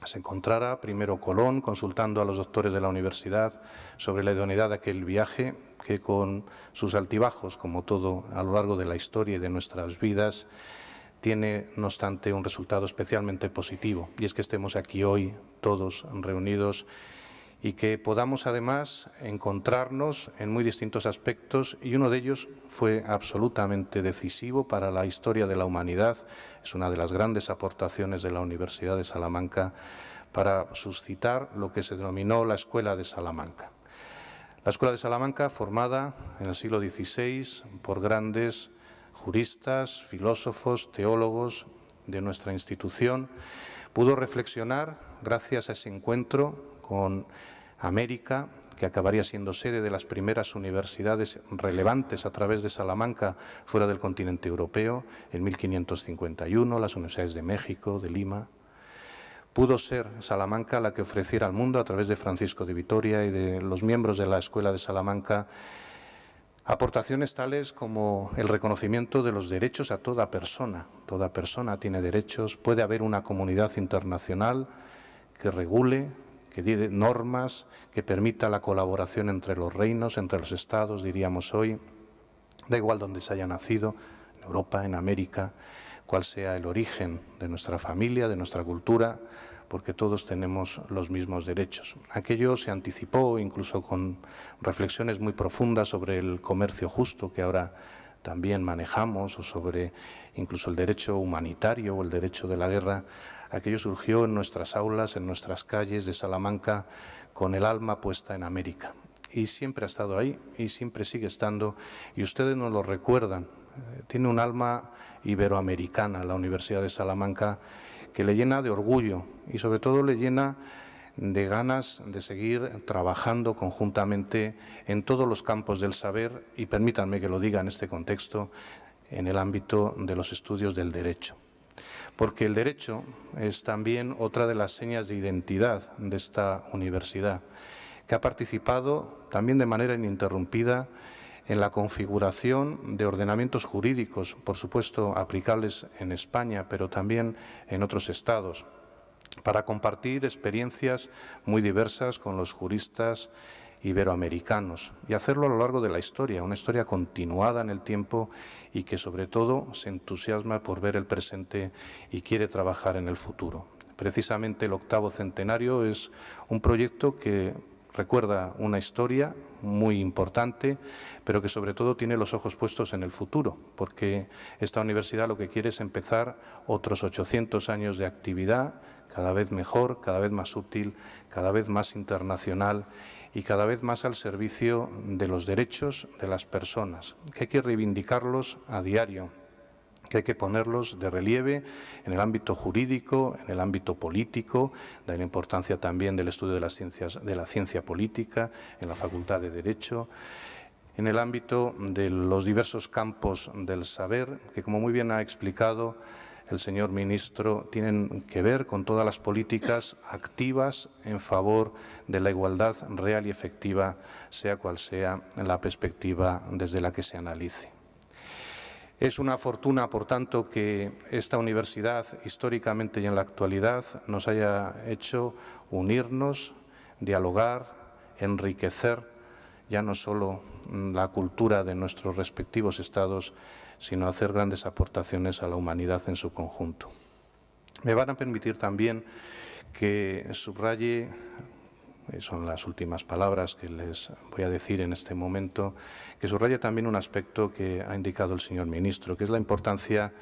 Se encontrara primero Colón consultando a los doctores de la universidad sobre la idoneidad de aquel viaje, que con sus altibajos, como todo a lo largo de la historia y de nuestras vidas, tiene, no obstante, un resultado especialmente positivo, y es que estemos aquí hoy todos reunidos y que podamos además encontrarnos en muy distintos aspectos, y uno de ellos fue absolutamente decisivo para la historia de la humanidad. Es una de las grandes aportaciones de la Universidad de Salamanca para suscitar lo que se denominó la Escuela de Salamanca. La Escuela de Salamanca, formada en el siglo XVI por grandes juristas, filósofos, teólogos de nuestra institución, pudo reflexionar, gracias a ese encuentro con América, que acabaría siendo sede de las primeras universidades relevantes a través de Salamanca fuera del continente europeo, en 1551, las universidades de México, de Lima. Pudo ser Salamanca la que ofreciera al mundo, a través de Francisco de Vitoria y de los miembros de la Escuela de Salamanca, aportaciones tales como el reconocimiento de los derechos a toda persona. Toda persona tiene derechos, puede haber una comunidad internacional que regule, que dé normas, que permita la colaboración entre los reinos, entre los estados, diríamos hoy, da igual donde se haya nacido, en Europa, en América, cuál sea el origen de nuestra familia, de nuestra cultura, porque todos tenemos los mismos derechos. Aquello se anticipó incluso con reflexiones muy profundas sobre el comercio justo que ahora también manejamos, o sobre incluso el derecho humanitario o el derecho de la guerra. Aquello surgió en nuestras aulas, en nuestras calles de Salamanca, con el alma puesta en América. Y siempre ha estado ahí, y siempre sigue estando, y ustedes nos lo recuerdan. Tiene un alma iberoamericana, la Universidad de Salamanca, que le llena de orgullo y sobre todo le llena de ganas de seguir trabajando conjuntamente en todos los campos del saber, y permítanme que lo diga en este contexto, en el ámbito de los estudios del derecho. Porque el derecho es también otra de las señas de identidad de esta universidad, que ha participado también de manera ininterrumpida en la configuración de ordenamientos jurídicos, por supuesto aplicables en España, pero también en otros estados, para compartir experiencias muy diversas con los juristas iberoamericanos y hacerlo a lo largo de la historia, una historia continuada en el tiempo y que sobre todo se entusiasma por ver el presente y quiere trabajar en el futuro. Precisamente el 8º centenario es un proyecto que recuerda una historia muy importante, pero que sobre todo tiene los ojos puestos en el futuro, porque esta universidad lo que quiere es empezar otros 800 años de actividad, cada vez mejor, cada vez más útil, cada vez más internacional y cada vez más al servicio de los derechos de las personas, que hay que reivindicarlos a diario, que hay que ponerlos de relieve en el ámbito jurídico, en el ámbito político, de la importancia también del estudio de las ciencias, de la ciencia política, en la Facultad de Derecho, en el ámbito de los diversos campos del saber, que como muy bien ha explicado el señor ministro, tienen que ver con todas las políticas activas en favor de la igualdad real y efectiva, sea cual sea la perspectiva desde la que se analice. Es una fortuna, por tanto, que esta universidad, históricamente y en la actualidad, nos haya hecho unirnos, dialogar, enriquecer ya no solo la cultura de nuestros respectivos estados, sino hacer grandes aportaciones a la humanidad en su conjunto. Me van a permitir también que subraye, son las últimas palabras que les voy a decir en este momento, que subraye también un aspecto que ha indicado el señor ministro, que es la importancia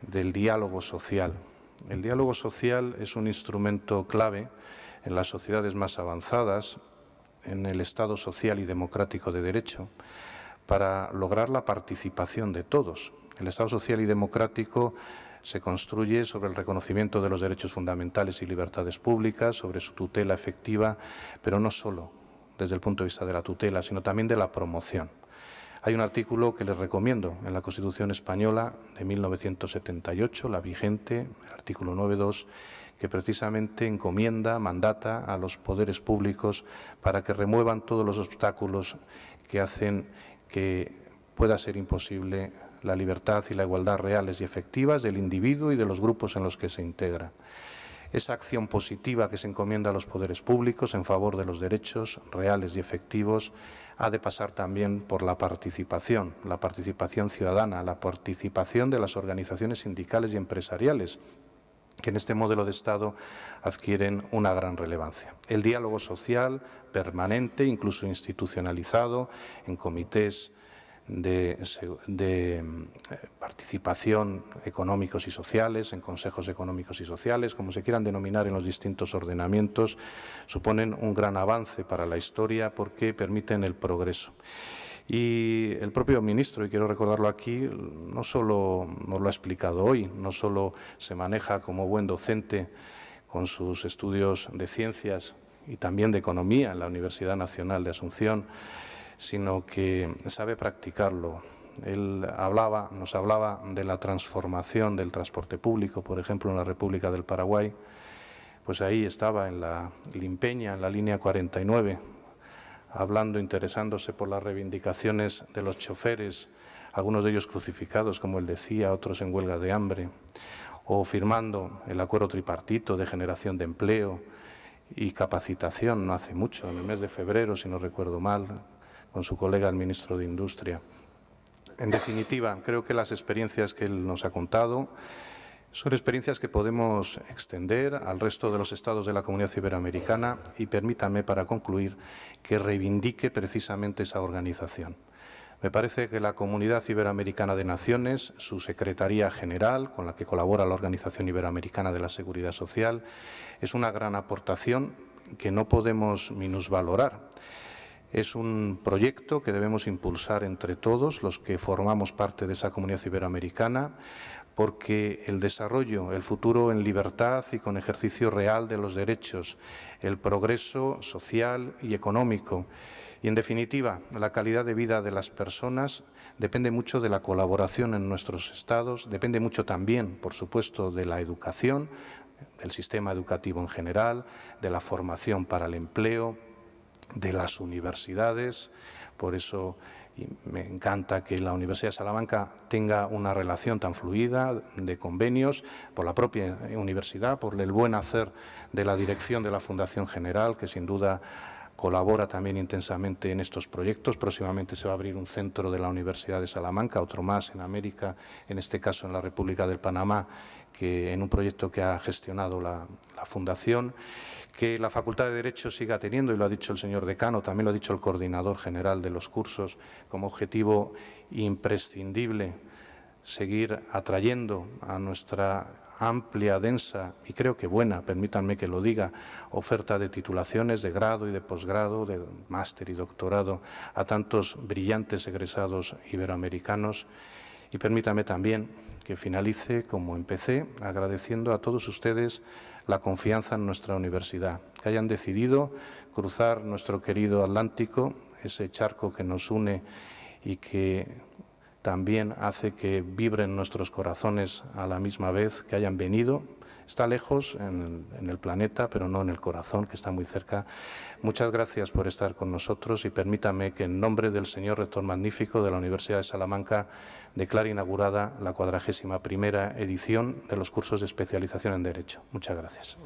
del diálogo social. El diálogo social es un instrumento clave en las sociedades más avanzadas, en el Estado social y democrático de derecho, para lograr la participación de todos. El Estado social y democrático se construye sobre el reconocimiento de los derechos fundamentales y libertades públicas, sobre su tutela efectiva, pero no solo desde el punto de vista de la tutela, sino también de la promoción. Hay un artículo que les recomiendo en la Constitución española de 1978, la vigente, el artículo 9.2, que precisamente encomienda, mandata a los poderes públicos para que remuevan todos los obstáculos que hacen que pueda ser imposible la libertad y la igualdad reales y efectivas del individuo y de los grupos en los que se integra. Esa acción positiva que se encomienda a los poderes públicos en favor de los derechos reales y efectivos ha de pasar también por la participación ciudadana, la participación de las organizaciones sindicales y empresariales, que en este modelo de Estado adquieren una gran relevancia. El diálogo social permanente, incluso institucionalizado, en comités de participación económicos y sociales, en consejos económicos y sociales, como se quieran denominar en los distintos ordenamientos, suponen un gran avance para la historia porque permiten el progreso. Y el propio ministro, y quiero recordarlo aquí, no solo nos lo ha explicado hoy, no solo se maneja como buen docente con sus estudios de ciencias y también de economía en la Universidad Nacional de Asunción, sino que sabe practicarlo. Él nos hablaba de la transformación del transporte público, por ejemplo, en la República del Paraguay. Pues ahí estaba en la Limpeña, en la línea 49, hablando, interesándose por las reivindicaciones de los choferes, algunos de ellos crucificados, como él decía, otros en huelga de hambre, o firmando el acuerdo tripartito de generación de empleo y capacitación no hace mucho, en el mes de febrero, si no recuerdo mal, con su colega el ministro de Industria. En definitiva, creo que las experiencias que él nos ha contado son experiencias que podemos extender al resto de los estados de la Comunidad Iberoamericana y permítanme, para concluir, que reivindique precisamente esa organización. Me parece que la Comunidad Iberoamericana de Naciones, su Secretaría General, con la que colabora la Organización Iberoamericana de la Seguridad Social, es una gran aportación que no podemos minusvalorar. Es un proyecto que debemos impulsar entre todos los que formamos parte de esa Comunidad Iberoamericana, porque el desarrollo, el futuro en libertad y con ejercicio real de los derechos, el progreso social y económico y, en definitiva, la calidad de vida de las personas depende mucho de la colaboración en nuestros estados, depende mucho también, por supuesto, de la educación, del sistema educativo en general, de la formación para el empleo, de las universidades. Por eso me encanta que la Universidad de Salamanca tenga una relación tan fluida de convenios por la propia universidad, por el buen hacer de la dirección de la Fundación General, que sin duda colabora también intensamente en estos proyectos. Próximamente se va a abrir un centro de la Universidad de Salamanca, otro más en América, en este caso en la República del Panamá, que en un proyecto que ha gestionado la Fundación. Que la Facultad de Derecho siga teniendo, y lo ha dicho el señor decano, también lo ha dicho el coordinador general de los cursos, como objetivo imprescindible seguir atrayendo a nuestra amplia, densa y creo que buena, permítanme que lo diga, oferta de titulaciones de grado y de posgrado, de máster y doctorado a tantos brillantes egresados iberoamericanos. Y permítame también que finalice, como empecé, agradeciendo a todos ustedes la confianza en nuestra universidad, que hayan decidido cruzar nuestro querido Atlántico, ese charco que nos une y que también hace que vibren nuestros corazones a la misma vez, que hayan venido. Está lejos en el planeta, pero no en el corazón, que está muy cerca. Muchas gracias por estar con nosotros y permítame que en nombre del señor rector magnífico de la Universidad de Salamanca declare inaugurada la 41ª edición de los cursos de especialización en Derecho. Muchas gracias.